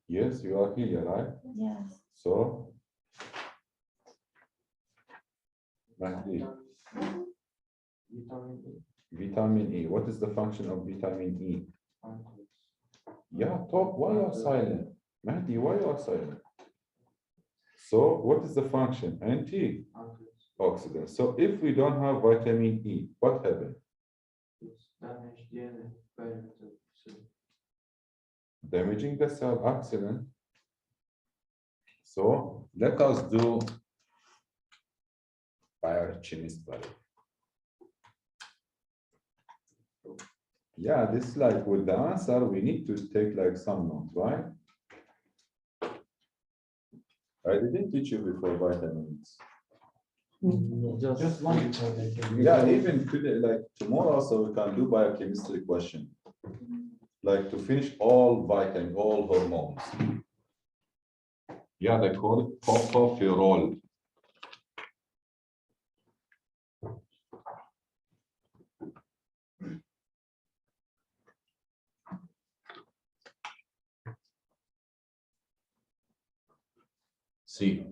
Yes, you are Helia, right? Yes. So, Mahdi, vitamin E. What is the function of vitamin E? Yeah, talk. Why you are silent? Mahdi, why you are silent? So, what is the function? Antioxidant. So, if we don't have vitamin E, what happens? Damaging the cell. Excellent. So, let us do biochemistry. Yeah, this is like with the answer, we need to take like some notes, right? I didn't teach you before vitamins. Just one. Yeah, even today, like tomorrow also we can do biochemistry question. Like to finish all vitamin, all hormones. Yeah, they call it tocopherol. See.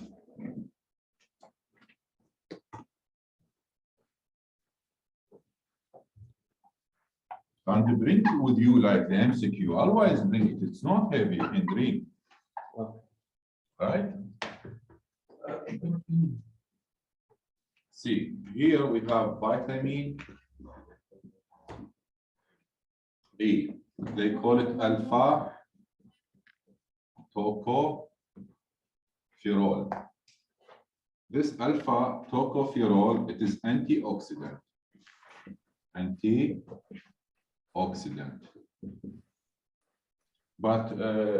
And bring it with you like the MCQ. Otherwise, bring it. It's not heavy in dream. Right? See, here we have vitamin E. They call it alpha tocopherol. This alpha tocopherol, it is antioxidant. Antioxidant. But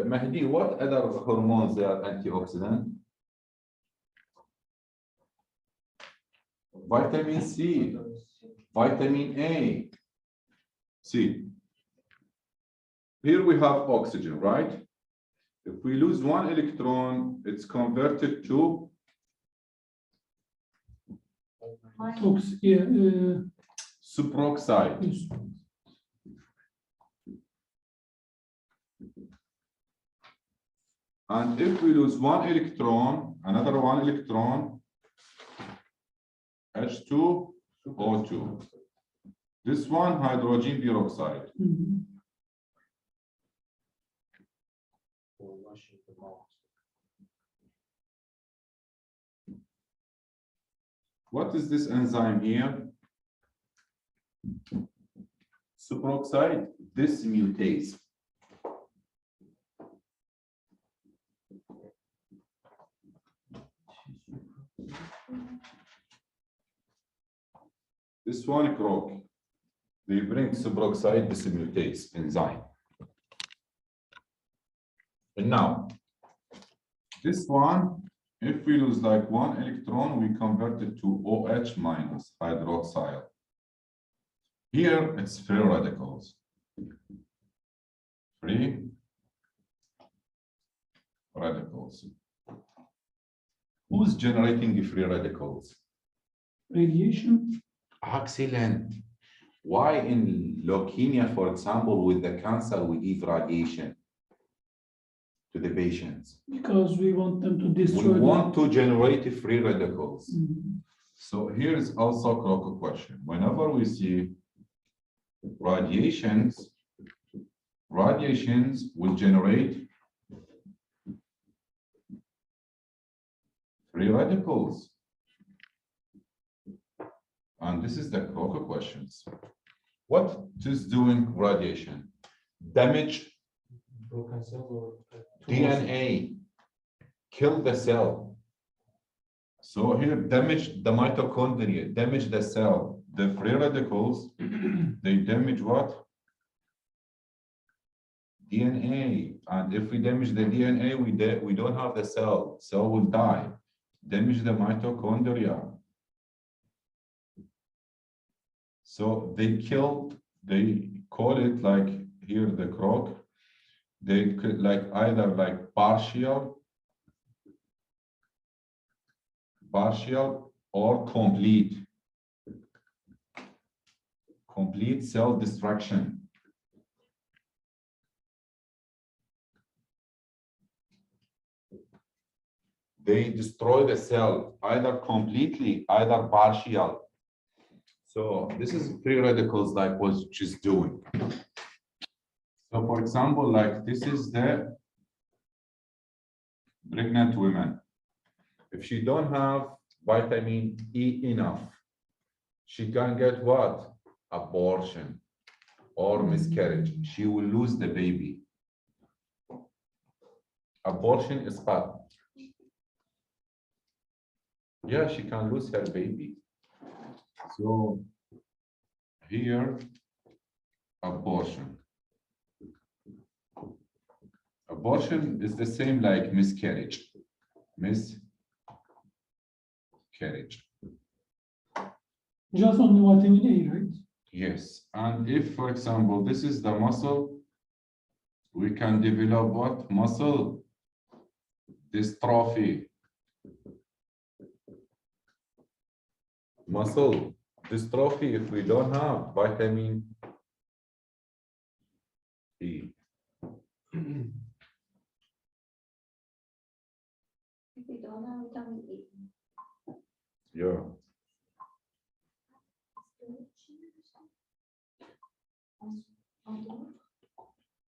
Mahdi, what other hormones they are antioxidant? Vitamin C, vitamin A. See, here we have oxygen, right? If we lose one electron, it's converted to superoxide. And if we lose one electron, another one electron, H2O2. This one, hydrogen peroxide. What is this enzyme here? Superoxide dismutase. This one croc. They bring superoxide dismutase enzyme. And now, this one, if we lose like one electron, we convert it to OH minus hydroxyl. Here, it's free radicals. Free radicals. Who's generating free radicals? Radiation. Excellent. Why in leukemia, for example, with the cancer, we give radiation to the patients? Because we want them to We destroy. want to generate free radicals. Mhm. So here's also a question. Whenever we see radiations will generate free radicals. And this is the critical questions. What is doing radiation? Damage Broken cells or DNA, kill the cell. So here, damage the mitochondria, damage the cell. The free radicals, they damage what? DNA. And if we damage the DNA, we don't have the cell. Cell will die. Damage the mitochondria. So they call it like here the croc. They could like either like partial or complete cell destruction. They destroy the cell either completely, either partial. So this is free radicals like what she's doing. So for example, like this is the pregnant women. If she don't have vitamin E enough, she can get what? Abortion or miscarriage. She will lose the baby. Abortion is bad. Yeah, she can lose her baby. So here, abortion. Abortion is the same like miscarriage. Miscarriage. Just only vitamin A, right? Yes. And if, for example, this is the muscle, we can develop what? Muscle dystrophy. Muscle dystrophy if we don't have vitamin E. If we don't have vitamin E. Yeah.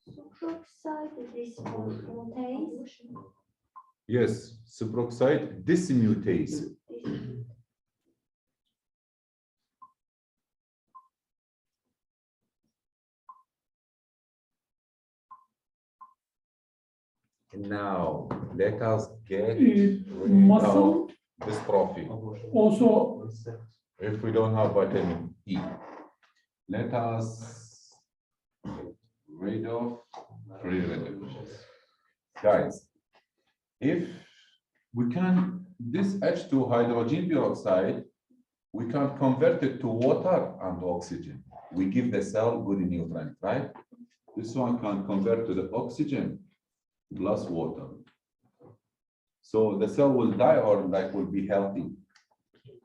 Superoxide dismutase. Yes, superoxide dismutase. Now, let us get rid Muscle of dystrophy. also. If we don't have vitamin E, let us get rid of free radicals. Guys, if we can, this H2 hydrogen peroxide, we can convert it to water and oxygen. We give the cell good nutrient, right? This one can convert to the oxygen plus water. So the cell will die or like will be healthy.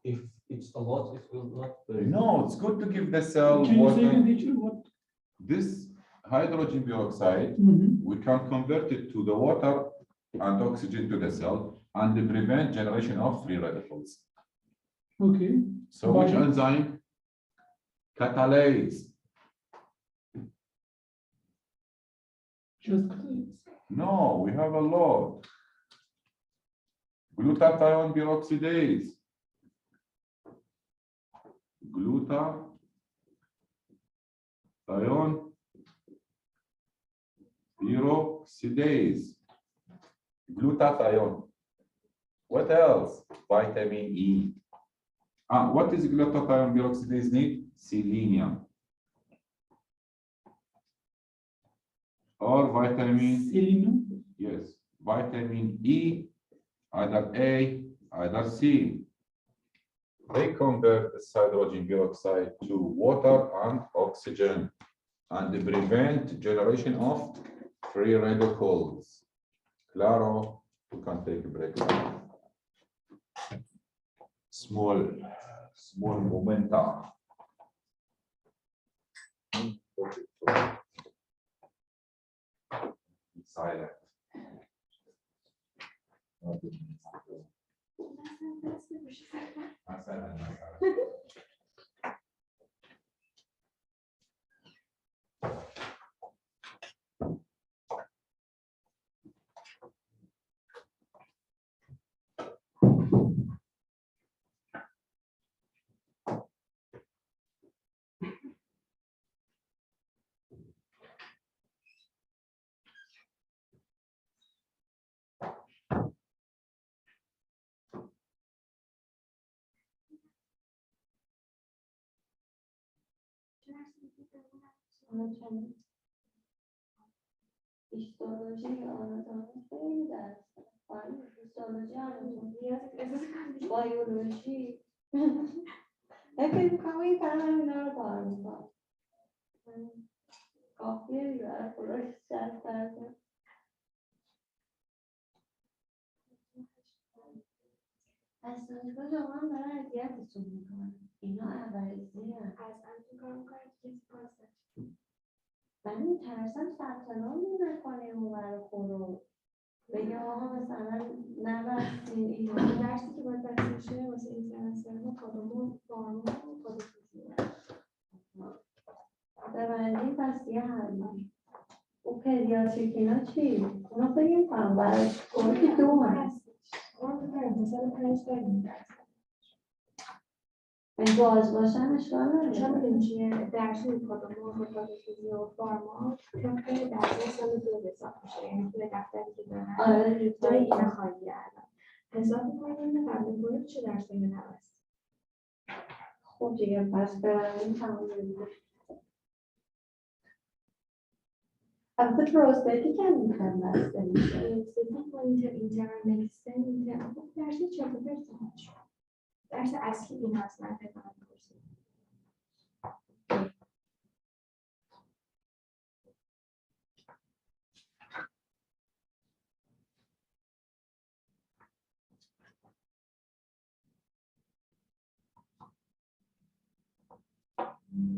If it's a lot, it will not. No, it's good to give the cell Can you say water. again, teacher, what? This hydrogen peroxide, Mhm. we can convert it to the water and oxygen to the cell and prevent generation of free radicals. Okay. So which enzyme? Catalase. Just No, we have a lot. Glutathione peroxidase. Glutathione peroxidase. Glutathione. What else? Vitamin E. What is glutathione peroxidase need? Selenium. Or vitamin, Selenium. yes, vitamin E, either A, either C. They convert this hydrogen peroxide to water and oxygen and prevent generation of free radicals. Claro, we can take a break now. Small momenta. Silent. هیستولوژی آناتومی خیلی درس داره. هیستولوژی آناتومی بیولوژی فکر میکنم این طرف اینا رو کار میکنم کافیه دیگه برای خودش 60%. از دانشگاه شما هم دارن اذیتتون میکنن. اینا عوضی هم از تو کار میکنن که کسی پاسه من میترسم ثبت نام نکنه اون برای خورو بگم آقا مثلا نبستین اینا درسی که باید بسته میشه واسه اینترنسیونال کدومون فارما و کدومون ببندیم پس یه حلی او پدیاتریک اینا چی؟ اونا فکر میکنم برای گروه دوم هست اون مثلا 5 تا این درس این باز باشن اشکال نداره شما میدونی چیه درسی کدومون متافیزیک و فارما طبق درس سال 2 حساب میشه یعنی توی دفتری که دارن آره جای اینا خالیه الان حساب میکنیم قبل ورود چه درسایی نبست خب دیگه پس ببریم تمام میشه البته پروستاتی که میخوام بسته میشه پروستاتی با اینترنال مدیسن اینترنال درسی 40% شد درس اصلی این هست من فکر کنم پروستاتی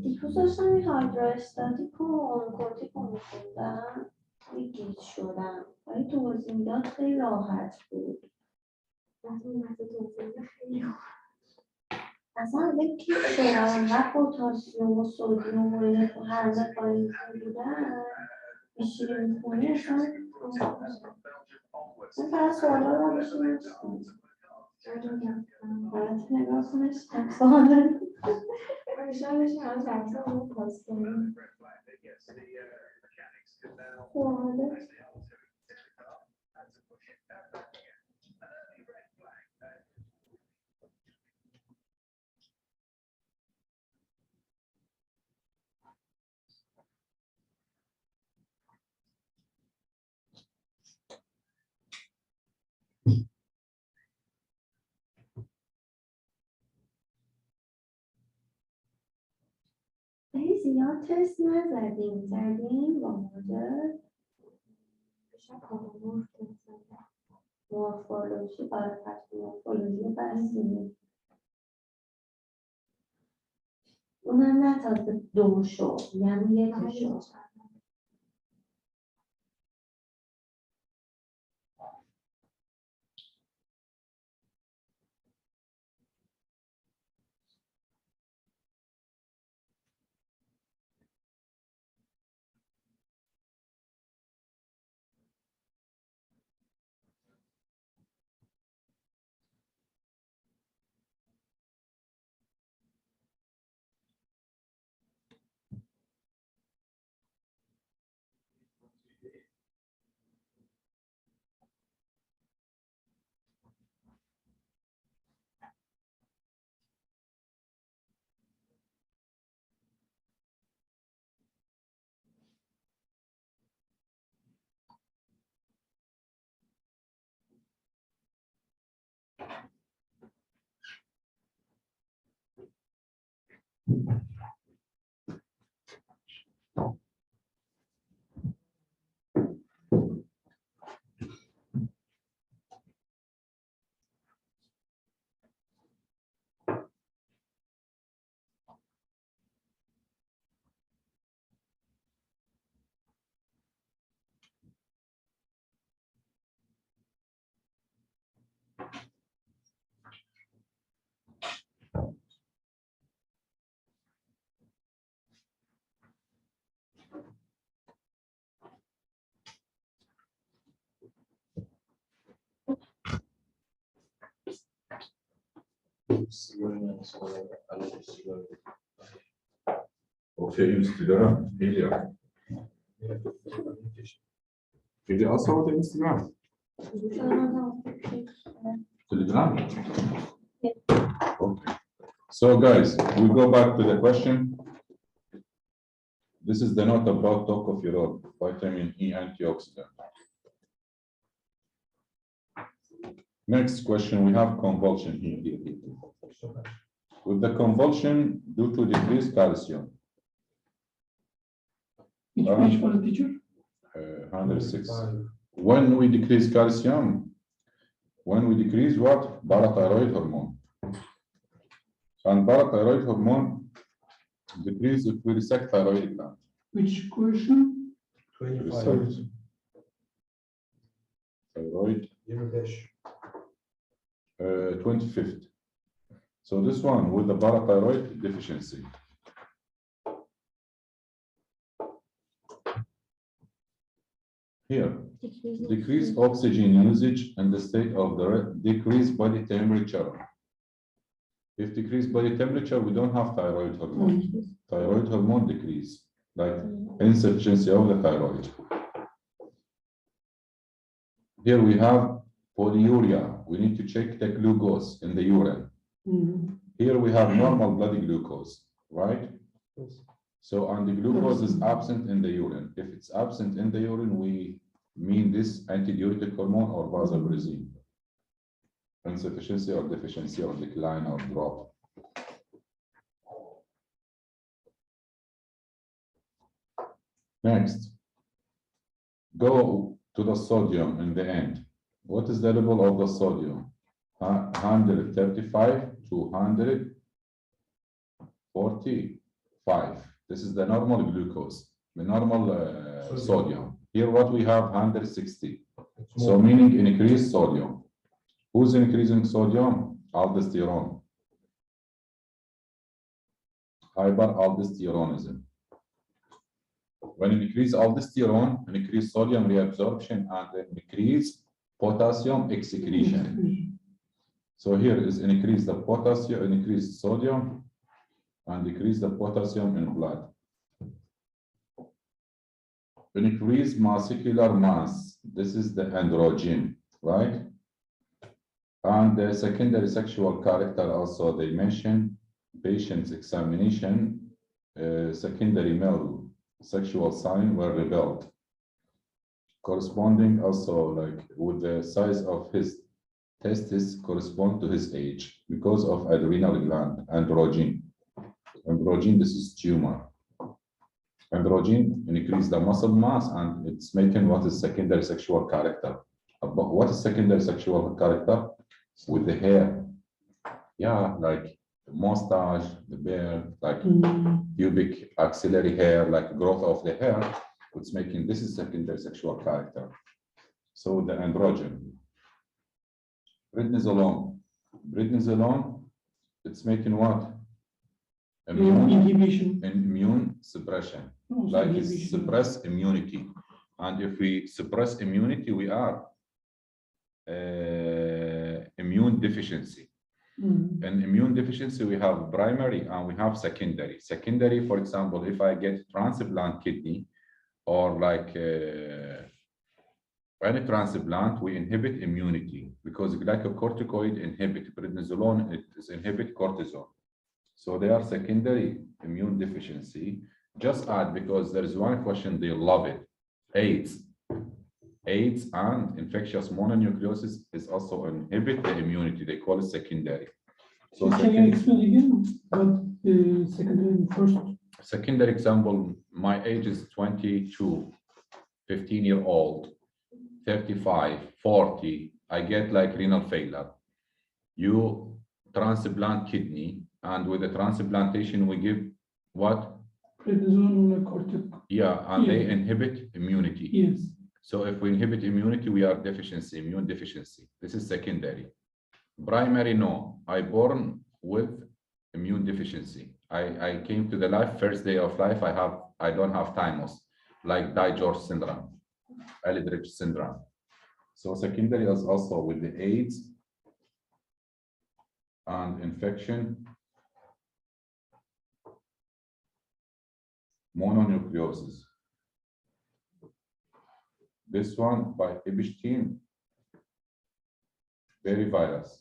دیروز داشتم این هایدروستاتیک و اونکورتیک رو میخوندم گیج شدم ولی توضیح میداد خیلی راحت بود اصلا اگه گیج شدم و پوتاسیوم و سودیوم و اینا تو هر دفعه بودن بیشتری میخونی اصلا من فقط سوالا رو بشین نستم برات نگاه کنشتم سوالا بیشتر بشین از درسا رو پاس کنیم سوالا زیاد تست نزدیم زدیم با مادر بشه کامل مورفولوژی برای پس مورفولوژی بسیمه اونم نه تازه 2 شد یعنی 1 شد Okay, Instagram. Ilya. Ilya also on Instagram. Telegram. Okay. So guys, we go back to the question. This is the note about tocopherol, vitamin E antioxidant. Next question, we have convulsion here. With the convulsion due to decreased calcium. Which page for the teacher? 106. When we decrease calcium, when we decrease what? Parathyroid hormone. And parathyroid hormone decrease if we resect thyroid gland. Which question? 25. Thyroid, 25. 25th. So this one with the parathyroid deficiency. Here, decreased oxygen usage and the state of the decreased body temperature. If decreased body temperature, we don't have thyroid hormone. Thyroid hormone decrease, like insufficiency of the thyroid. Here we have polyuria. We need to check the glucose in the urine. Here we have normal blood glucose, right? So, and the glucose is absent in the urine. If it's absent in the urine, we mean this antidiuretic hormone or vasopressin. Insufficiency or deficiency or decline or drop. Next, go to the sodium in the end. What is the level of the sodium? 135 to 145. This is the normal glucose, the normal sodium. Here what we have 160. So meaning increased sodium. Who's increasing sodium? Aldosterone. Hyperaldosteronism. When you increase aldosterone, increase sodium reabsorption and then increase potassium excretion. So here is increase the potassium, increase sodium, and decrease the potassium in blood. Increase muscular mass. This is the androgen, right? And the secondary sexual character also they mention patient's examination, secondary male sexual sign were rebelled. Corresponding also like with the size of his testes correspond to his age because of adrenal gland, androgen. Androgen, this is tumor. Androgen increase the muscle mass and it's making what is secondary sexual character. But what is secondary sexual character? With the hair. Yeah, like the mustache, the beard, like pubic axillary hair, like growth of the hair. It's making this is secondary sexual character. So the androgen. Prednisolone. Prednisolone, it's making what? Inhibition. Immune suppression. Like it's suppress immunity. And if we suppress immunity, we are immune deficiency. And immune deficiency, we have primary and we have secondary. Secondary, for example, if I get transplant kidney or like any transplant, we inhibit immunity because glycocorticoid inhibit prednisolone, it is inhibit cortisol. So they are secondary immune deficiency. Just add because there is one question, they love it. AIDS. AIDS and infectious mononucleosis is also inhibit the immunity. They call it secondary. So can you explain again? secondary and first? Secondary example, my age is 22, 15-year-old, 35, 40, I get like renal failure. You transplant kidney, and with the transplantation, we give what? Prednisone or cortic. Yeah, and they Yeah. inhibit immunity. Yes. So if we inhibit immunity, we are deficiency, immune deficiency. This is secondary. Primary, no. I born with immune deficiency. I came to the life, first day of life, I don't have thymus, like George syndrome, Eldridge syndrome. So secondary is also with the AIDS and infection, mononucleosis. This one by Epstein, virus.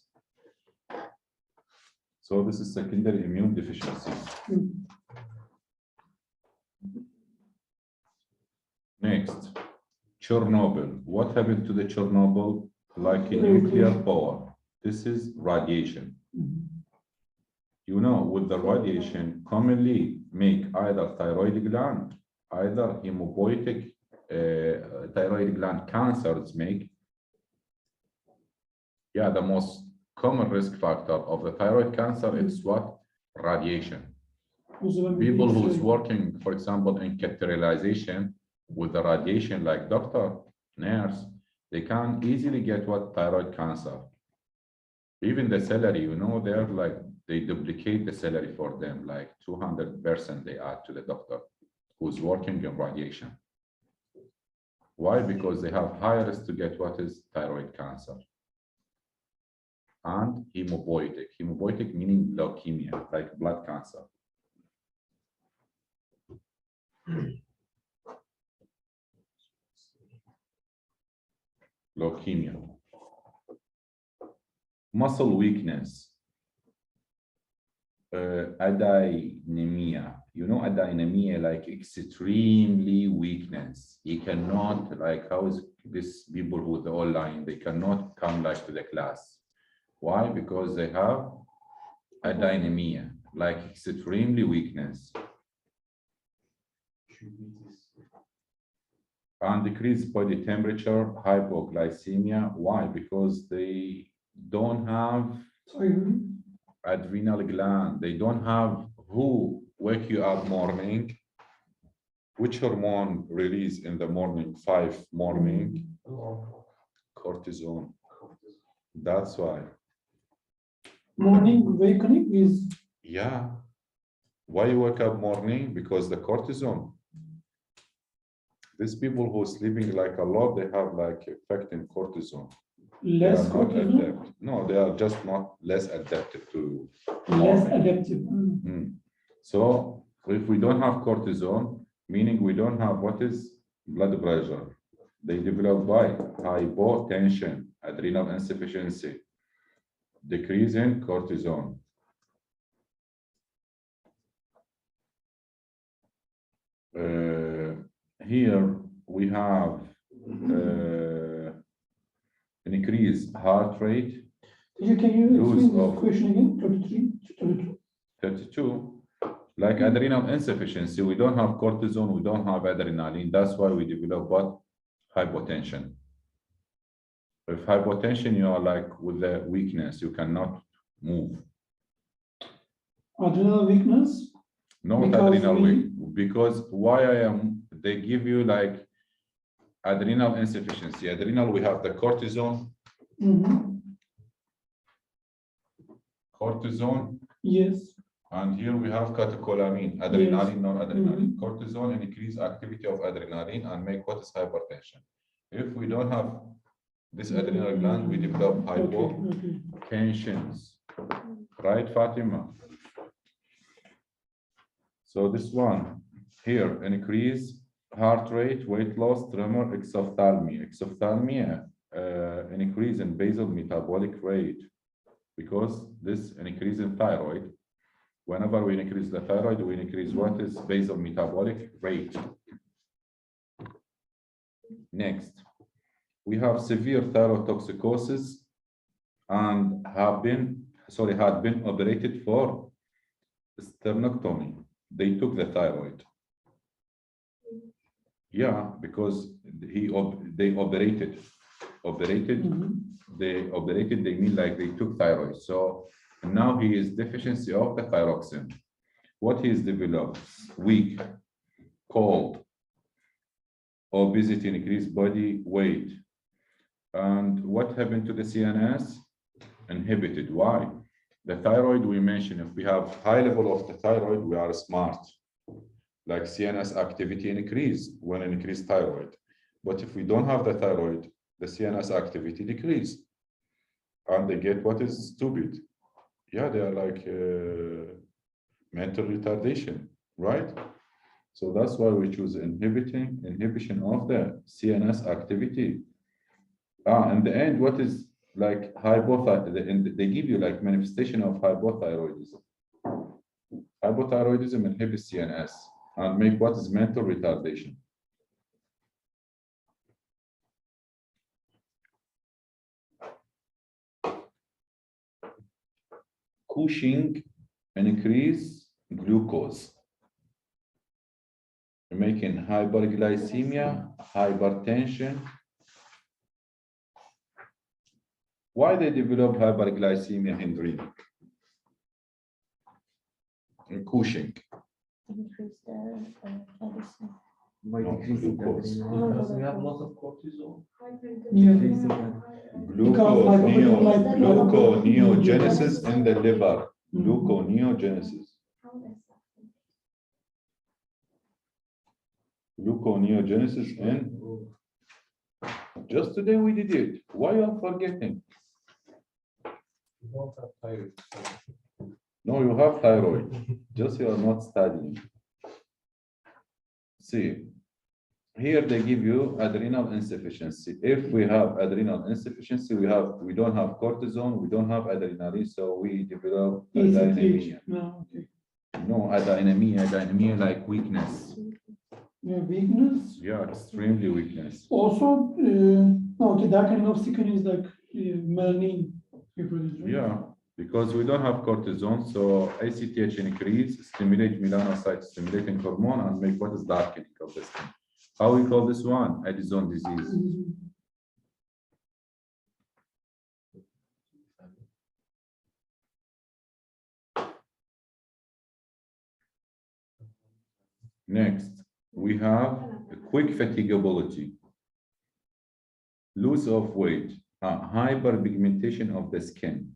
So this is secondary immune deficiency. Next, Chernobyl. What happened to the Chernobyl? Like a nuclear power. This is radiation. You know, with the radiation, commonly make either thyroid gland, either hemopoietic thyroid gland cancers make. Yeah, the most common risk factor of the thyroid cancer is what? Radiation. People who is working, for example, in catheterization with the radiation, like doctor, nurse, they can easily get what? Thyroid cancer. Even the salary, you know, they're like, they duplicate the salary for them, like 200% they add to the doctor who's working in radiation. Why? Because they have high risk to get what is thyroid cancer. And hemopoietic. Hemopoietic meaning leukemia, like blood cancer. Leukemia. Muscle weakness. Adynemia. You know adynemia, like extremely weakness. You cannot, like, how is this people who are online, they cannot come like to the class. Why? Because they have adynemia, like extremely weakness. And decreased body temperature, hypoglycemia. Why? Because they don't have adrenal gland. They don't have who wake you up morning. Which hormone release in the morning, 5 morning? Cortisone. That's why. Morning awakening is. Yeah. Why you wake up morning? Because the cortisone. These people who are sleeping like a lot, they have like effect in cortisone. Less They are not cortisone? adapted. No, they are just not less adapted to. Less adaptive. So if we don't have cortisone, meaning we don't have what is blood pressure, they develop by hypotension, adrenal insufficiency, decrease in cortisone. Here we have an increased heart rate. Can you Lose explain of- this question again? 32. 32. Like adrenal insufficiency, we don't have cortisone, we don't have adrenaline. That's why we develop what? Hypotension. With hypotension, you are like with the weakness, you cannot move. Adrenal weakness? Not Because adrenal we- weak. Because why they give you like adrenal insufficiency. Adrenal, we have the cortisone. Cortisone. Yes. And here we have catecholamine, adrenaline, non-adrenaline. Cortisone increase activity of adrenaline and make what is hypertension. If we don't have this adrenal gland, we develop hypotensions. Right, Fatima? So this one here, increase heart rate, weight loss, tremor, exophthalmia. Exophthalmia, an increase in basal metabolic rate, because this an increase in thyroid. Whenever we increase the thyroid, we increase what is basal metabolic rate. Next, we have severe thyrotoxicosis and had been operated for sternectomy, they took the thyroid. Yeah, because they operated. They mean like they took thyroid. So now he is deficiency of the thyroxine. What he is developed? Weak, cold, obesity, increased body weight. And what happened to the CNS? Inhibited. Why? The thyroid we mentioned, if we have high level of the thyroid, we are smart. Like CNS activity increase when increased thyroid. But if we don't have the thyroid, the CNS activity decrease. And they get what is stupid. Yeah, they are like mental retardation, right? So that's why we choose inhibition of the CNS activity. In the end, what is like hypothyroidism? They give you like manifestation of hypothyroidism. Hypothyroidism inhibits CNS and make what is mental retardation. Cushing increase glucose, making hyperglycemia, hypertension. Why they develop hyperglycemia in dreaming? In Cushing. Increase the medicine. By No, decreasing the glucose. adrenaline. Because we have a lot of cortisol. Yeah. Decreasing the Gluconeogenesis in the liver. Gluconeogenesis. Gluconeogenesis in. Just today we did it. Why are you forgetting? We don't have thyroid. No, you have thyroid. Just you are not studying. See, here they give you adrenal insufficiency. If we have adrenal insufficiency, we don't have cortisone, we don't have adrenaline, so we develop adynemia. No, okay. No, adynemia like weakness. Yeah, weakness. Yeah, extremely weakness. Also, okay, that kind of sickness is like melanin reproduce, right? Yeah, because we don't have cortisone, so ACTH increase, stimulate melanocyte stimulating hormone and make what is darkening of the skin. How we call this one? Addison disease. Next, we have a quick fatigability, loss of weight, hyperpigmentation of the skin.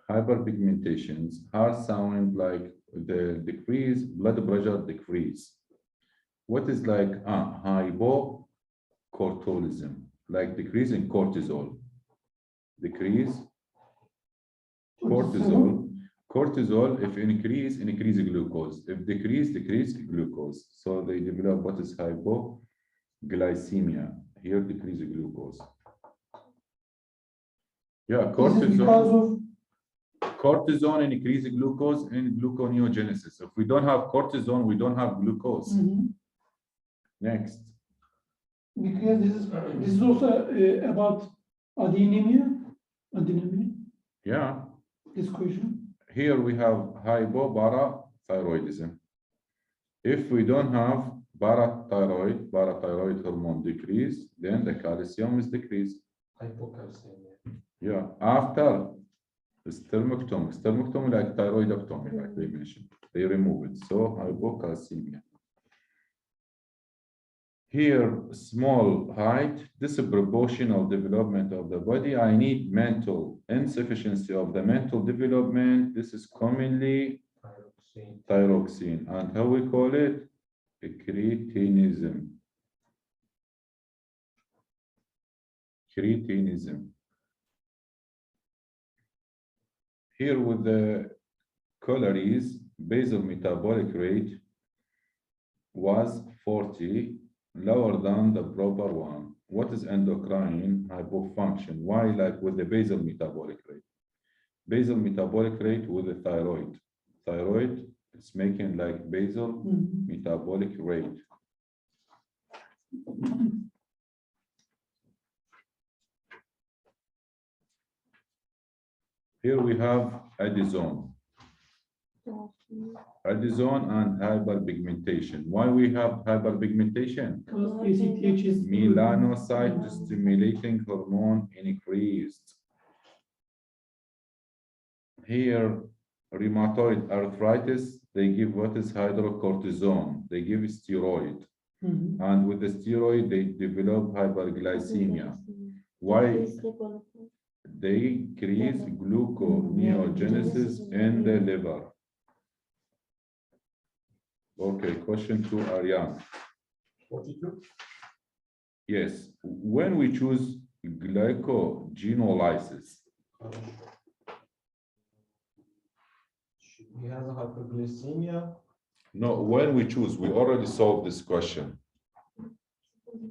Hyperpigmentations are sound like the decrease, blood pressure decrease. What is like hypocortisolism, like decrease in cortisol. Decrease cortisol. Cortisol, if increase glucose. If decrease glucose. So they develop what is hypoglycemia. Here decrease glucose. Yeah, cortisol. Cortisone increase glucose and gluconeogenesis. If we don't have cortisone, we don't have glucose. Next. Because this is also about adenemia. Yeah. This question. Here we have hypoparathyroidism. If we don't have parathyroid hormone decrease, then the calcium is decreased. Hypocalcemia. Yeah, after sternectomy like thyroidectomy, like they mentioned, they remove it. So hypocalcemia. Here, small height, disproportional development of the body. I need mental insufficiency of the mental development. This is commonly thyroxine. And how we call it? Cretinism. Cretinism. Here with the calories, basal metabolic rate was 40, lower than the proper one. What is endocrine hypofunction? Why like with the basal metabolic rate? Basal metabolic rate with the thyroid. Thyroid, it's making like basal metabolic rate. Here we have addison. Aldosone and hyperpigmentation. Why we have hyperpigmentation? Because ACTH is. Melanocyte stimulating hormone increased. Here, rheumatoid arthritis, they give what is hydrocortisone. They give steroid. Mhm. And with the steroid, they develop hyperglycemia. Why? They increase gluconeogenesis in the liver. Okay, question to Aryan. 42. Yes, when we choose glycogenolysis, He has a hyperglycemia. no, when we choose, we already solved this question.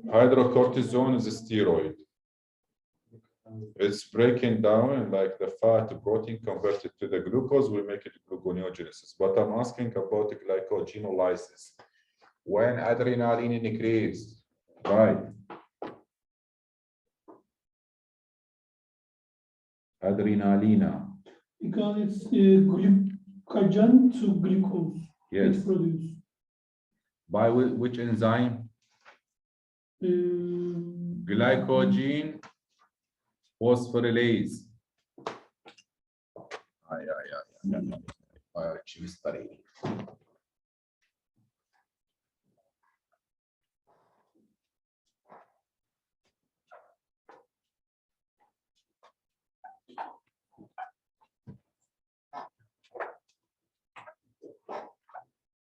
Hydrocortisone is a steroid. It's breaking down like the fat protein converted to the glucose, we make it gluconeogenesis. But I'm asking about the glycogenolysis. When adrenaline increased, right? Adrenalina, Because it's glucagon to glucose. yes. It's produced. By which enzyme? Glycogen phosphorylase. Chemistry.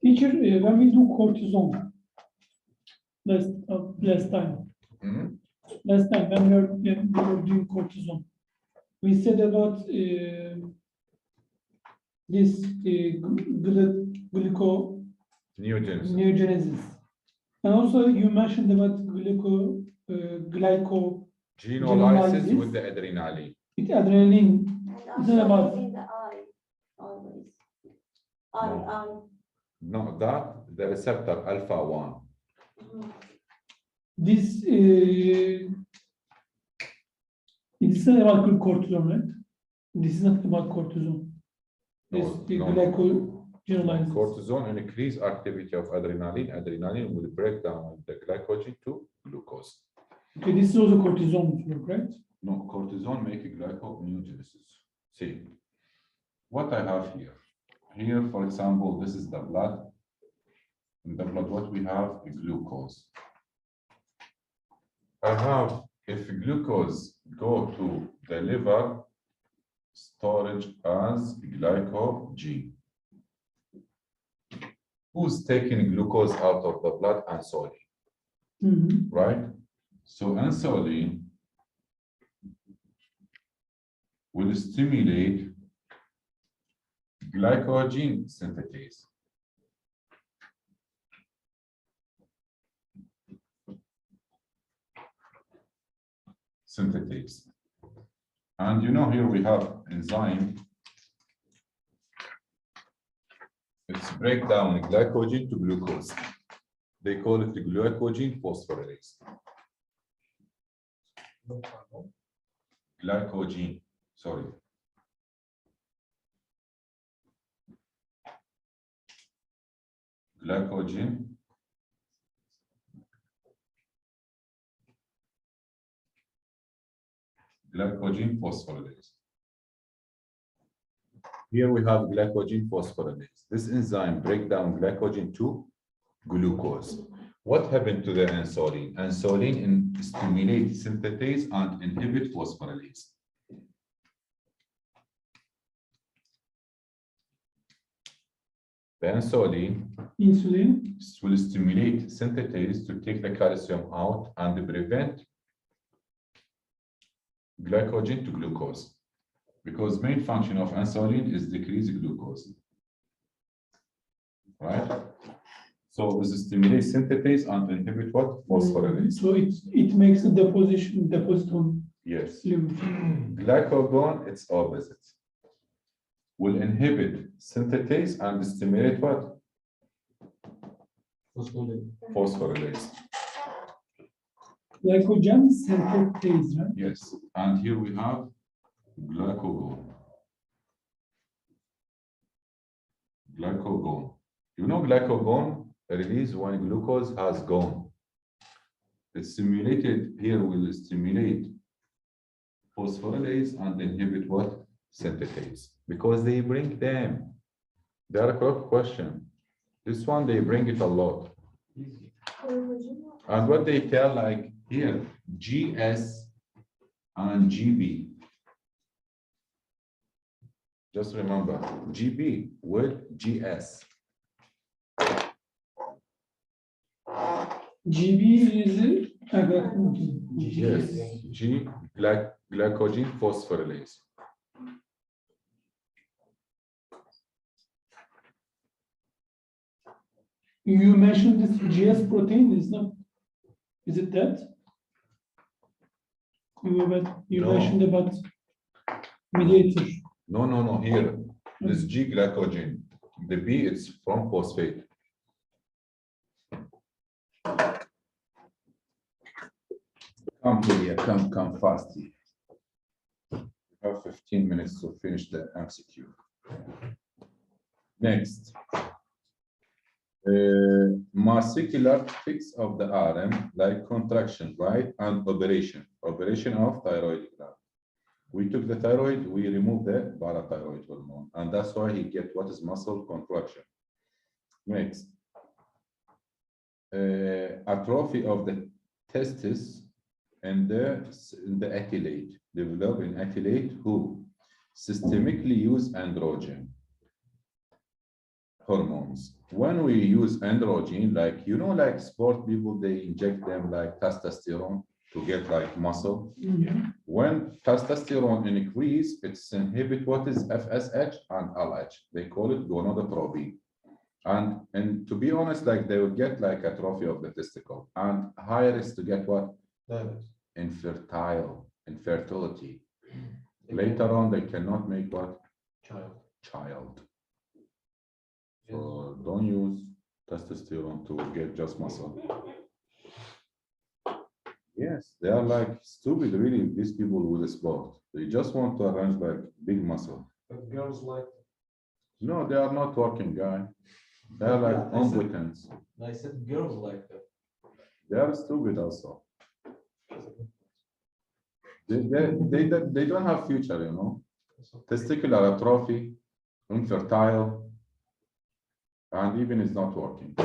Teacher, when we do cortisone, last time, Mhm. last time when we were doing cortisone, we said about this Neogenesis. gluconeogenesis. And also you mentioned about glyco Genolysis with the adrenaline. with adrenaline. It's not about In the eye, always. Eye. No, that the receptor alpha 1. this. It's not about cortisone, right? This is not about cortisone. This No. glycogenolysis. Cortisone increase activity of adrenaline. Adrenaline will break down the glycogen to glucose. Okay, this is also cortisone, right? No, cortisone make glyconeogenesis. See, what I have here. Here, for example, this is the blood. In the blood, what we have is glucose. I have, if glucose go to the liver, storage as glycogen. Who's taking glucose out of the blood? Insulin, right? So insulin will stimulate glycogen synthase. And you know, here we have enzyme. It's break down glycogen to glucose. They call it the glycogen phosphorylase. Glycogen, sorry. Glycogen phosphorylase. Here we have glycogen phosphorylase. This enzyme break down glycogen to glucose. What happened to the insulin? Insulin stimulates synthetase and inhibit phosphorylase. The insulin will stimulate synthetase to take the calcium out and prevent glycogen to glucose, because main function of insulin is decrease glucose, right? So this stimulates synthetase and inhibit what? Phosphorylase. So it makes a deposit on. Yes. Liver. Glycagon, it's opposite. Will inhibit synthetase and stimulate what? Phosphorylase. Glycogen synthase, right? Yes. And here we have glycagon. Glycagon. You know glycagon release when glucose has gone. It's stimulated here will stimulate phosphorylase and inhibit what? Synthetase. Because they bring them. They are a quick question. This one they bring it a lot. And what they tell like here, GS and GB. Just remember, GB with GS. GB is Yes, G glycogen phosphorylase. You mentioned this GS protein is not, is it that? You No. mentioned about mediator. No, here, this G glycogen. The B is from phosphate. Come here, come fast here. We have 15 minutes to finish the MCQ. Next. Molecular fix of the RM, like contraction, right? And operation of thyroid gland. We took the thyroid, we removed the parathyroid hormone, and that's why he get what is muscle contraction. Next. Atrophy of the testis and the athlete, develop in athlete who systemically use androgen hormones. When we use androgen, like, you know, like sport people, they inject them like testosterone to get like muscle. When testosterone increase, it's inhibit what is FSH and LH. They call it gonadotrophy. And to be honest, like they will get like atrophy of the testicle and higher risk to get what? Infertility. Later on, they cannot make what? Child. So don't use testosterone to get just muscle. Yes, they are like stupid, really, these people with the sport. They just want to arrange like big muscle. But girls like. No, they are not working, guy. They are like impotents. I said girls like that. They are stupid also. They don't have future, you know. Testicular atrophy, infertile, and even it's not working,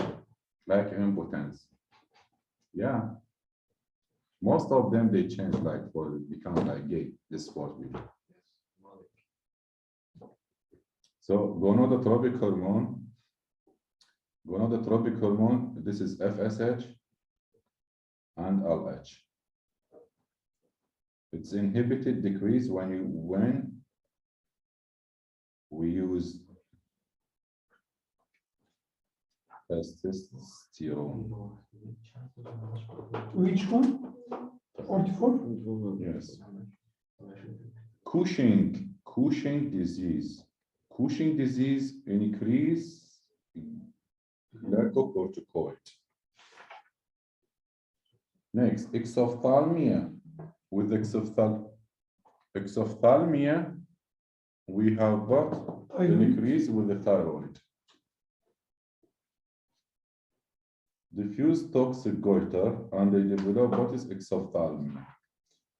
like impotence. Yeah. Most of them, they change like for become like gay, this sport people. So gonadotropic hormone, this is FSH and LH. It's inhibited decrease when we use testosterone. Which one? 44? Yes. Cushing disease. Cushing disease increase glucocorticoid. Next, exophthalmia. With exophthalmia, we have what? An increase with the thyroid. Diffuse toxic goiter, and they develop what is exophthalmia.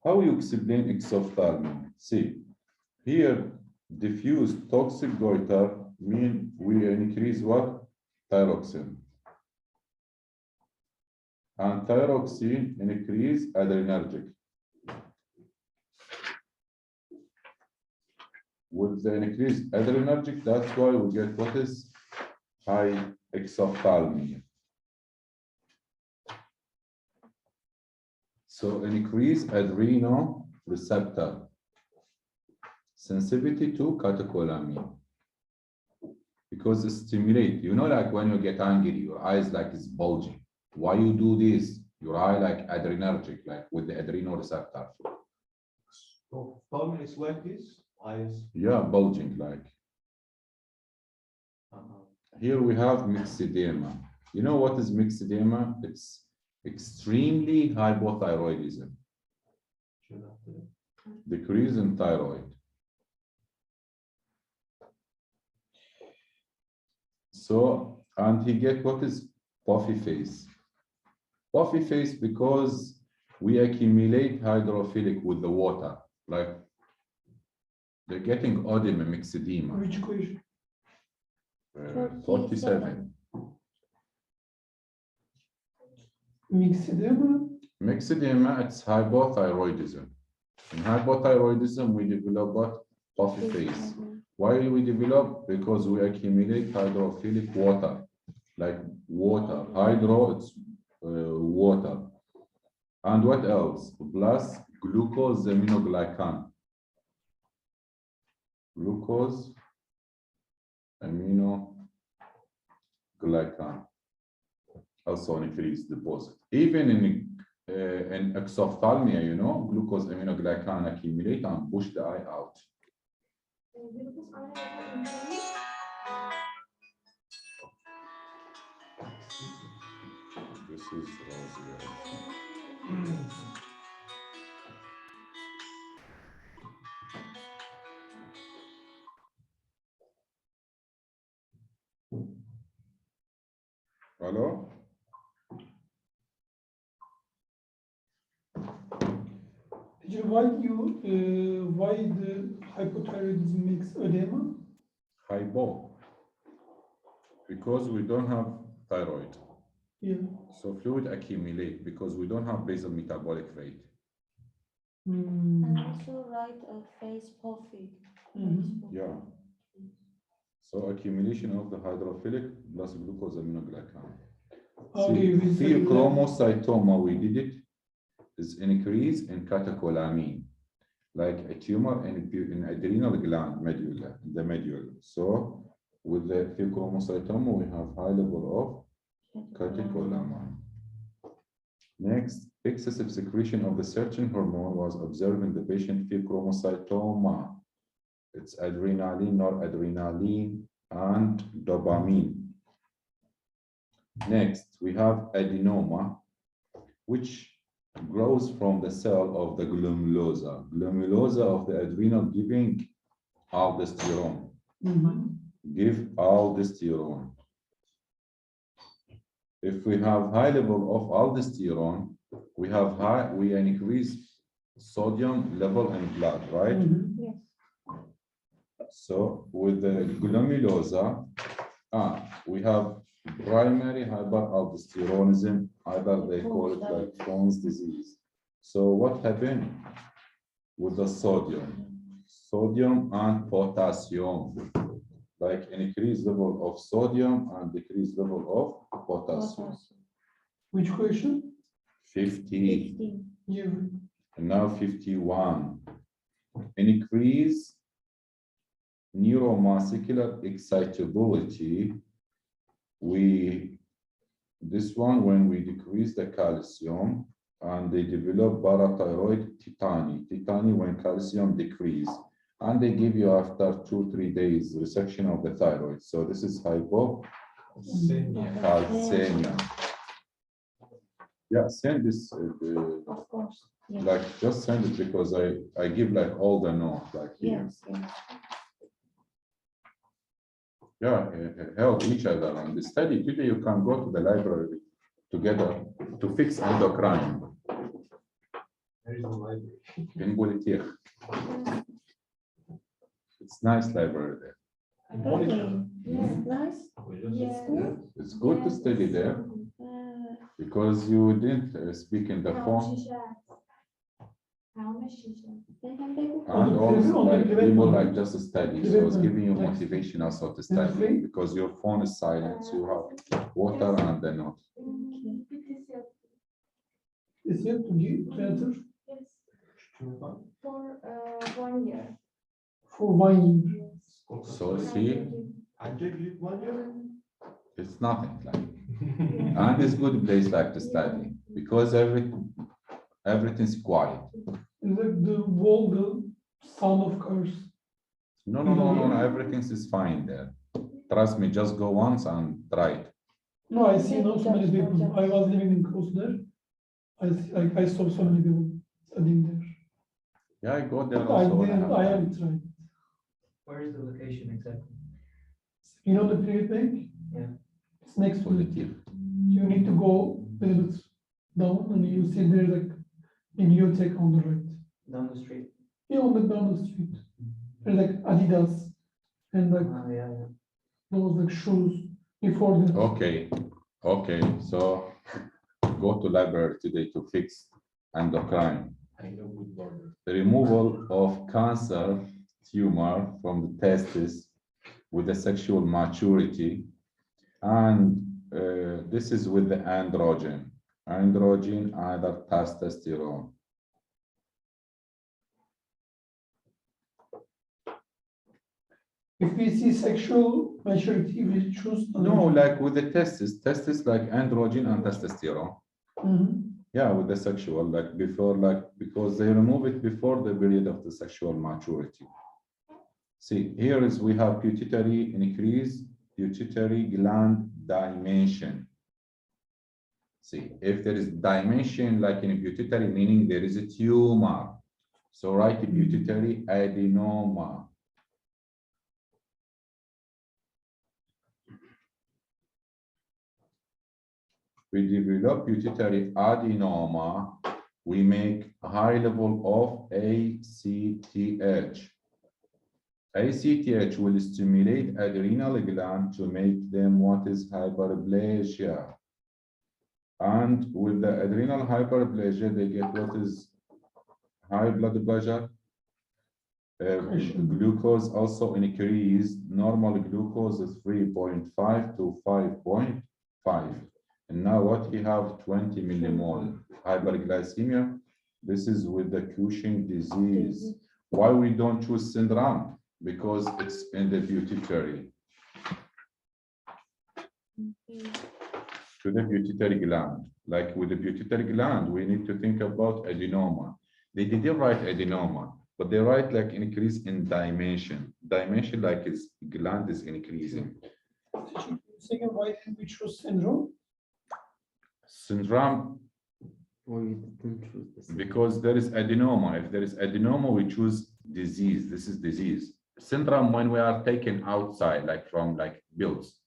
How you explain exophthalmia? See, here, diffuse toxic goiter mean we increase what? Thyroxine. And thyroxine increase adrenergic. With the increased adrenergic, that's why we get what is high exophthalmia. So increase adrenal receptor sensitivity to catecholamine, because it stimulate, you know, like when you get angry, your eyes like is bulging. Why you do this? Your eye like adrenergic, like with the adrenal receptor. So probably it's like this, eyes. Yeah, bulging like. Here we have myxedema. You know what is myxedema? It's extremely hypothyroidism. Decrease in thyroid. So, and he get what is puffy face. Puffy face because we accumulate hydrophilic with the water, like they're getting oedema, myxedema. Which equation? 47. Myxedema? Myxedema, it's hypothyroidism. In hypothyroidism, we develop what? Puffy face. Why do we develop? Because we accumulate hydrophilic water, like water. Hydro, it's water. And what else? Plus glucose aminoglycan. Glucose aminoglycan also increase deposit. Even in exophthalmia, you know, glucose aminoglycan accumulate and push the eye out. This is Hello? Why the hypothyroidism makes edema? Hypo. Because we don't have thyroid. Yeah. So fluid accumulate because we don't have basal metabolic rate. And also write a face puffy. Yeah. So accumulation of the hydrophilic plus glucose aminoglycan. Okay, we say Pheochromocytoma, we did it, is increase in catecholamine, like a tumor in adrenal gland medulla, the medulla. So with the pheochromocytoma, we have high level of catecholamine. Next, excessive secretion of the searching hormone was observed in the patient pheochromocytoma. It's adrenaline, noradrenaline, and dopamine. Next, we have adenoma, which grows from the cell of the glomerulosa. Glomerulosa of the adrenal giving aldosterone. Give aldosterone. If we have high level of aldosterone, we increase sodium level in blood, right? Yes. So with the glomerulosa, we have primary hyperaldosteronism, either they call it like Crohn's disease. So what happened with the sodium? Sodium and potassium, like an increased level of sodium and decreased level of potassium. which question? 50. Yeah. And now 51. Increase neuromuscular excitability. This one when we decrease the calcium and they develop parathyroid tetany when calcium decrease, and they give you after 2-3 days resection of the thyroid. So this is hypocalcemia. Yeah, send this Of course. Yes. like just send it because I give like all the notes like here. Yes, yes. Yeah, help each other and study. Today you can go to the library together to fix endocrine There is a library. in Bolitier. It's nice library there. Okay. Yes, nice. Yes. It's good to study there because you didn't speak in the phone. And also like people like just study, so it's giving you motivation also to study because your phone is silent, so you have water and the note. Is it to give to answer For 1 year. for 1 year? So see, Ancak büyük var ya. it's nothing like, and it's good place like to study because everything's quiet. Is it the wall, the sound of cars? No, everything is fine there. Trust me, just go once and try it. No, I see not so many people. I was living in close there. I saw so many people studying there. Yeah, I go there I also. didn't, I haven't tried. Where is the location exactly? You know the private bank? Yeah. It's next to the positive. You need to go a little bit down and you see there's like a bibliothèque on the right. Down the street. Yeah, down the street. There's like Adidas and like Yeah, yeah. those like shoes before the. Okay, okay, so go to library today to fix endocrine. The removal of cancer tumor from the testis with the sexual maturity, and this is with the androgen, either testosterone. If we see sexual maturity, we choose. No, like with the testis like androgen and testosterone. Yeah, with the sexual, like before, like because they remove it before the period of the sexual maturity. See, here is we have pituitary increase, pituitary gland dimension. See, if there is dimension like in a pituitary, meaning there is a tumor. So write pituitary adenoma. We develop pituitary adenoma, we make a high level of ACTH. ACTH will stimulate adrenal gland to make them what is hyperplasia. And with the adrenal hyperplasia, they get what is high blood pressure. Glucose also increased. Normal glucose is 3.5 to 5.5. And now what we have 20 millimole hyperglycemia. This is with the Cushing disease. Why we don't choose syndrome? Because it's in the pituitary. To the pituitary gland. Like with the pituitary gland, we need to think about adenoma. They didn't write adenoma, but they write like increase in dimension. Dimension like its gland is increasing. Second, why didn't we choose syndrome? Syndrome, We didn't choose this. because there is adenoma. If there is adenoma, we choose disease. This is disease. Syndrome when we are taken outside, like from like bills.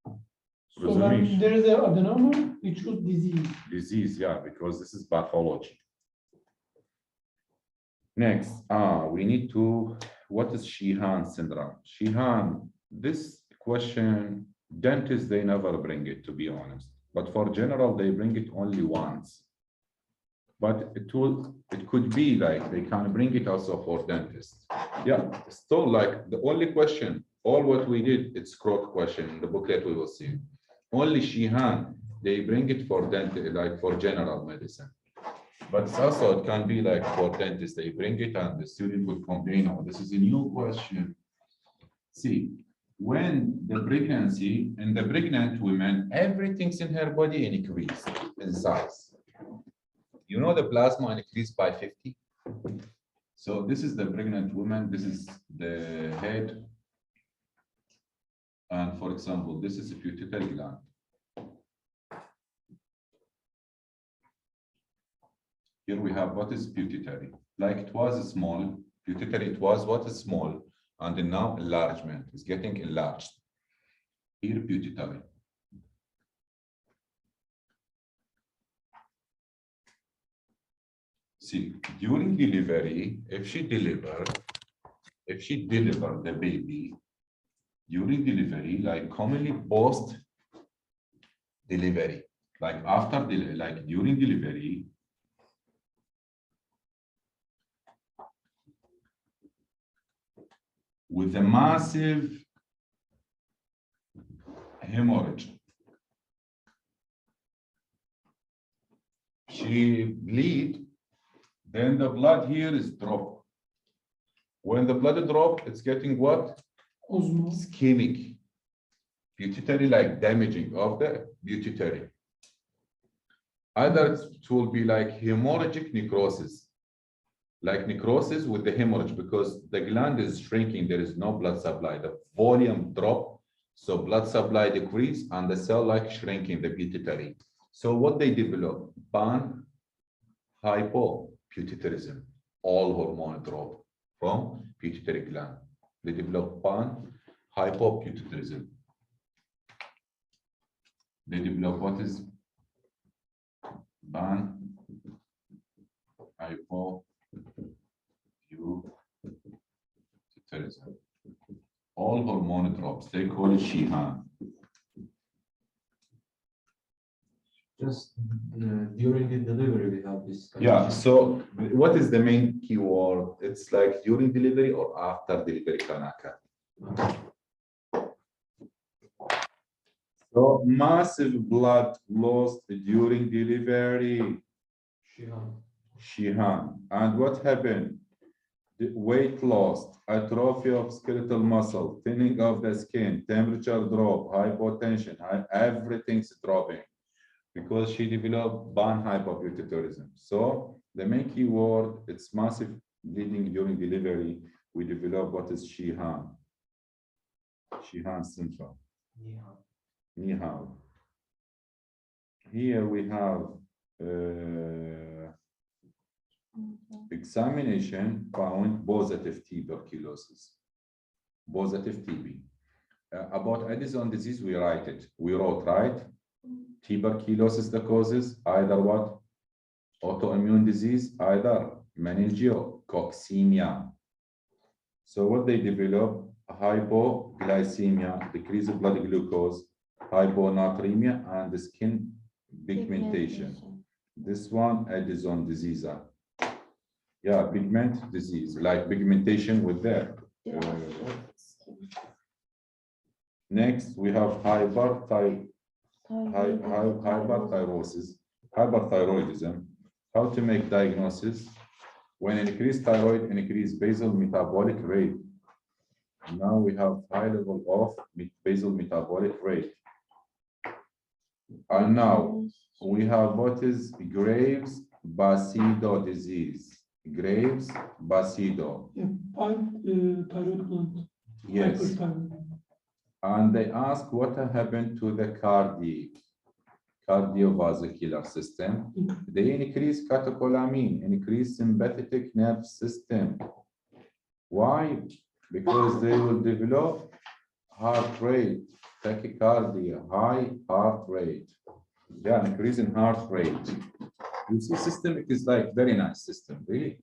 So when there is an adenoma, we choose disease. Disease, yeah, because this is pathology. Next, we need to, what is Sheehan syndrome? Sheehan, this question, dentists, they never bring it, to be honest. But for general, they bring it only once. But it could be like, they can bring it also for dentists. Yeah, still like the only question, all what we did, it's Croc question in the booklet we will see. Only Sheehan, they bring it for dentist, like for general medicine. But it's also, it can be like for dentists, they bring it and the student will complain, oh, this is a new question. See, when the pregnancy, in the pregnant women, everything's in her body increased in size. You know the plasma increased by 50? So this is the pregnant woman, this is the head. And for example, this is a pituitary gland. Here we have what is pituitary. Like it was small, pituitary it was what is small, and then now enlargement is getting enlarged. Here pituitary. See, during delivery, if she delivered the baby, during delivery, like commonly post delivery, like after delivery, like during delivery, with a massive hemorrhage, she bleed, then the blood here is drop. When the blood drop, it's getting what? Ischemic. Pituitary, like damaging of the pituitary. Either it will be like hemorrhagic necrosis, like necrosis with the hemorrhage, because the gland is shrinking, there is no blood supply, the volume drop, so blood supply decrease and the cell like shrinking the pituitary. So what they develop? Hypopituitarism, all hormone drop from pituitary gland. They develop pan-hypopituitarism. They develop what is pan-hypopituitarism. All hormone drops, they call it Shihan. Just during the delivery, we have this. Yeah, so what is the main keyword? It's like during delivery or after delivery, Kanaka. So massive blood lost during delivery, Shihan. And what happened? The weight loss, atrophy of skeletal muscle, thinning of the skin, temperature drop, hypotension, everything's dropping because she developed pan-hypopituitarism. So the main keyword, it's massive bleeding during delivery. We develop what is Shihan syndrome. Nihao. Here we have examination found positive tuberculosis, positive TB. About Addison disease, we wrote, right? Tuberculosis, the causes, either what? Autoimmune disease, either meningococcemia. So what they develop? Hypoglycemia, decrease of blood glucose, hyponatremia, and the skin pigmentation. This one, Addison disease. Yeah, pigment disease, like pigmentation with that. Next, we have hyperthyroidism. How to make diagnosis? When increased thyroid, increased basal metabolic rate. Now we have high level of basal metabolic rate. And now we have what is Graves-Basedow disease. Graves-Basedow. Thyroid gland. Yes. Hyperthyroid. And they ask what happened to the cardiovascular system. They increase catecholamine, increase sympathetic nerve system. Why? Because they will develop heart rate, tachycardia, high heart rate. Yeah, increase in heart rate. You see, systemic is like very nice system, really.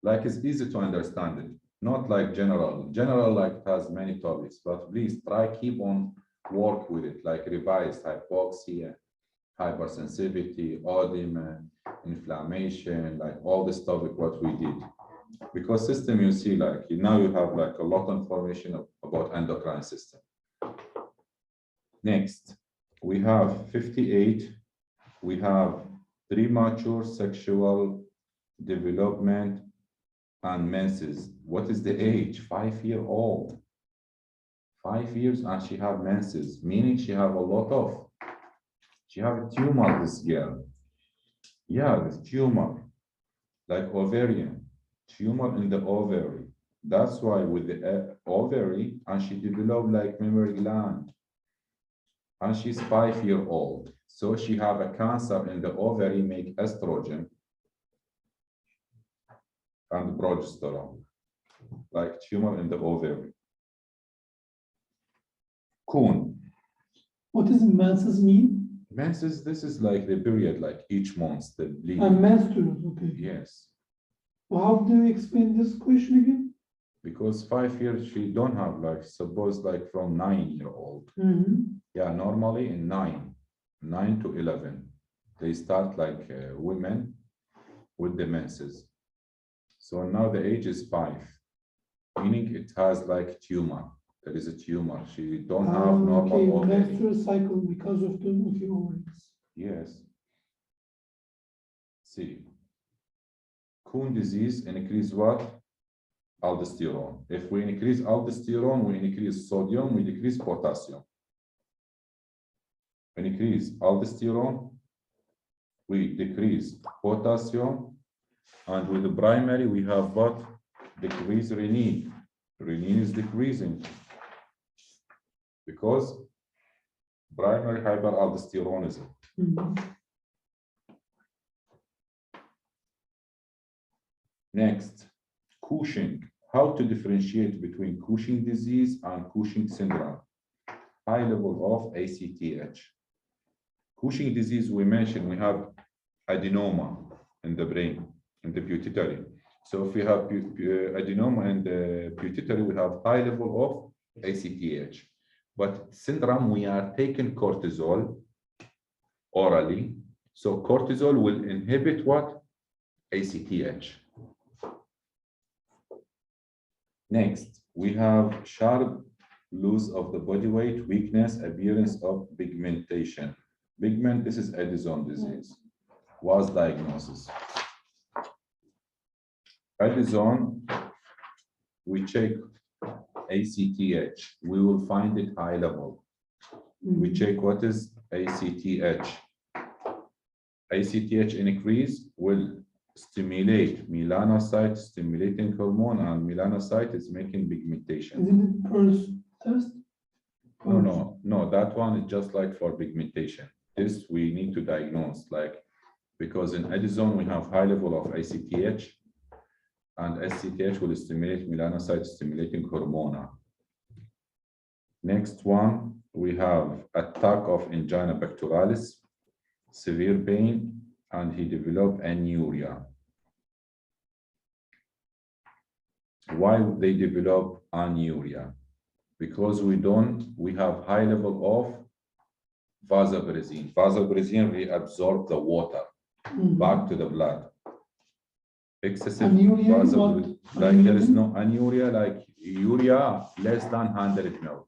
Like it's easy to understand it. Not like general. General like has many topics, but please try keep on work with it, like revised hypoxia, hypersensitivity, edema, inflammation, like all this topic what we did. Because system you see like now you have like a lot of information about endocrine system. Next, we have 58. We have premature sexual development and menses. What is the age? 5-year-old. 5 years and she have menses, meaning she have a lot of, she have a tumor, this girl. Yeah, this tumor, like ovarian, tumor in the ovary. That's why with the ovary, and she developed like mammary gland. And she's 5-year-old. So she have a cancer in the ovary, make estrogen and progesterone, like tumor in the ovary. Kuhn. What does menses mean? Menses, this is like the period, like each month, the bleeding. Menstrual, okay. Yes. Well, how do you explain this question again? Because 5 years, she don't have like, suppose like from 9-year-old. Yeah, normally in 9 to 11, they start like women with the menses. So now the age is 5, meaning it has like tumor. There is a tumor. She don't have normal ovary. Menstrual cycle because of the ovaries. Yes. See, Kuhn disease increase what? Aldosterone. If we increase aldosterone, we increase sodium, we decrease potassium. We increase aldosterone, we decrease potassium, and with the primary, we have what? Decrease renin. Renin is decreasing because primary hyperaldosteronism. Next, Cushing. How to differentiate between Cushing disease and Cushing syndrome? High level of ACTH. Cushing disease, we mentioned we have adenoma in the brain, in the pituitary. So if we have adenoma in the pituitary, we have high level of ACTH. But syndrome, we are taking cortisol orally. So cortisol will inhibit what? ACTH. Next, we have sharp loss of the body weight, weakness, appearance of pigmentation. Pigment, this is Addison disease. Was diagnosis. Addison, we check ACTH. We will find it high level. We check what is ACTH. ACTH increase will stimulate melanocyte stimulating hormone, and melanocyte is making pigmentation. Isn't it first test? No, that one is just like for pigmentation. This we need to diagnose, like, because in Addison we have high level of ACTH, and ACTH will stimulate melanocyte stimulating hormone. Next one, we have attack of angina pectoralis, severe pain, and he developed anuria. Why would they develop anuria? Because we have high level of vasopressin. Vasopressin reabsorb the water back to the blood. Excessive Anuria, vasopressin, what? like there is no anuria, like urea less than 100 ml.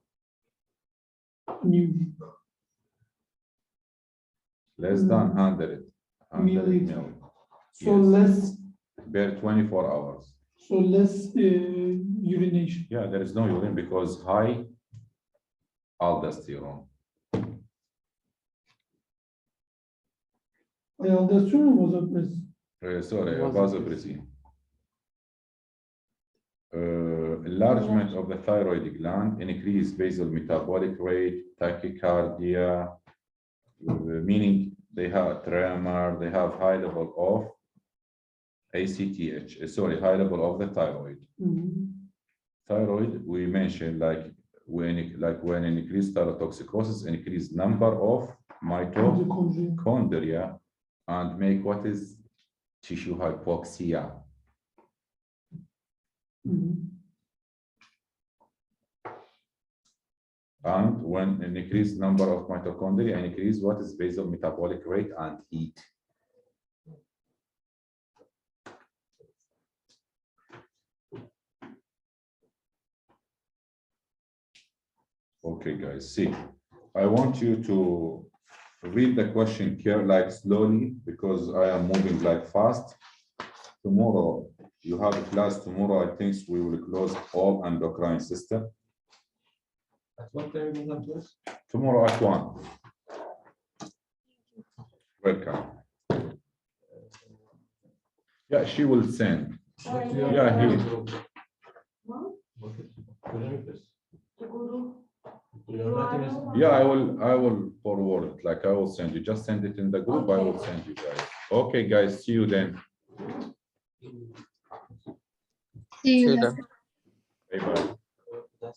Less than 100 ml. So Yes. less, Per 24 hours. so less urination. Yeah, there is no urine because high aldosterone. Aldosterone was a press. Sorry, vasopressin. Enlargement of the thyroid gland, increased basal metabolic rate, tachycardia, meaning they have tremor, they have high level of ACTH, high level of the thyroid. Thyroid, we mentioned like when increased thyrotoxicosis, increased number of mitochondria and make what is tissue hypoxia. And when an increased number of mitochondria and increase what is basal metabolic rate and heat. Okay, guys, see, I want you to read the question here like slowly because I am moving like fast. Tomorrow, you have a class tomorrow. I think we will close all endocrine system. At what time do you have this? Tomorrow at 1. Welcome. Yeah, she will send. Yeah, he. Yeah, I will forward it. Like I will send you. Just send it in the group. I will send you guys. Okay, guys. See you then. See you then. later. Bye bye.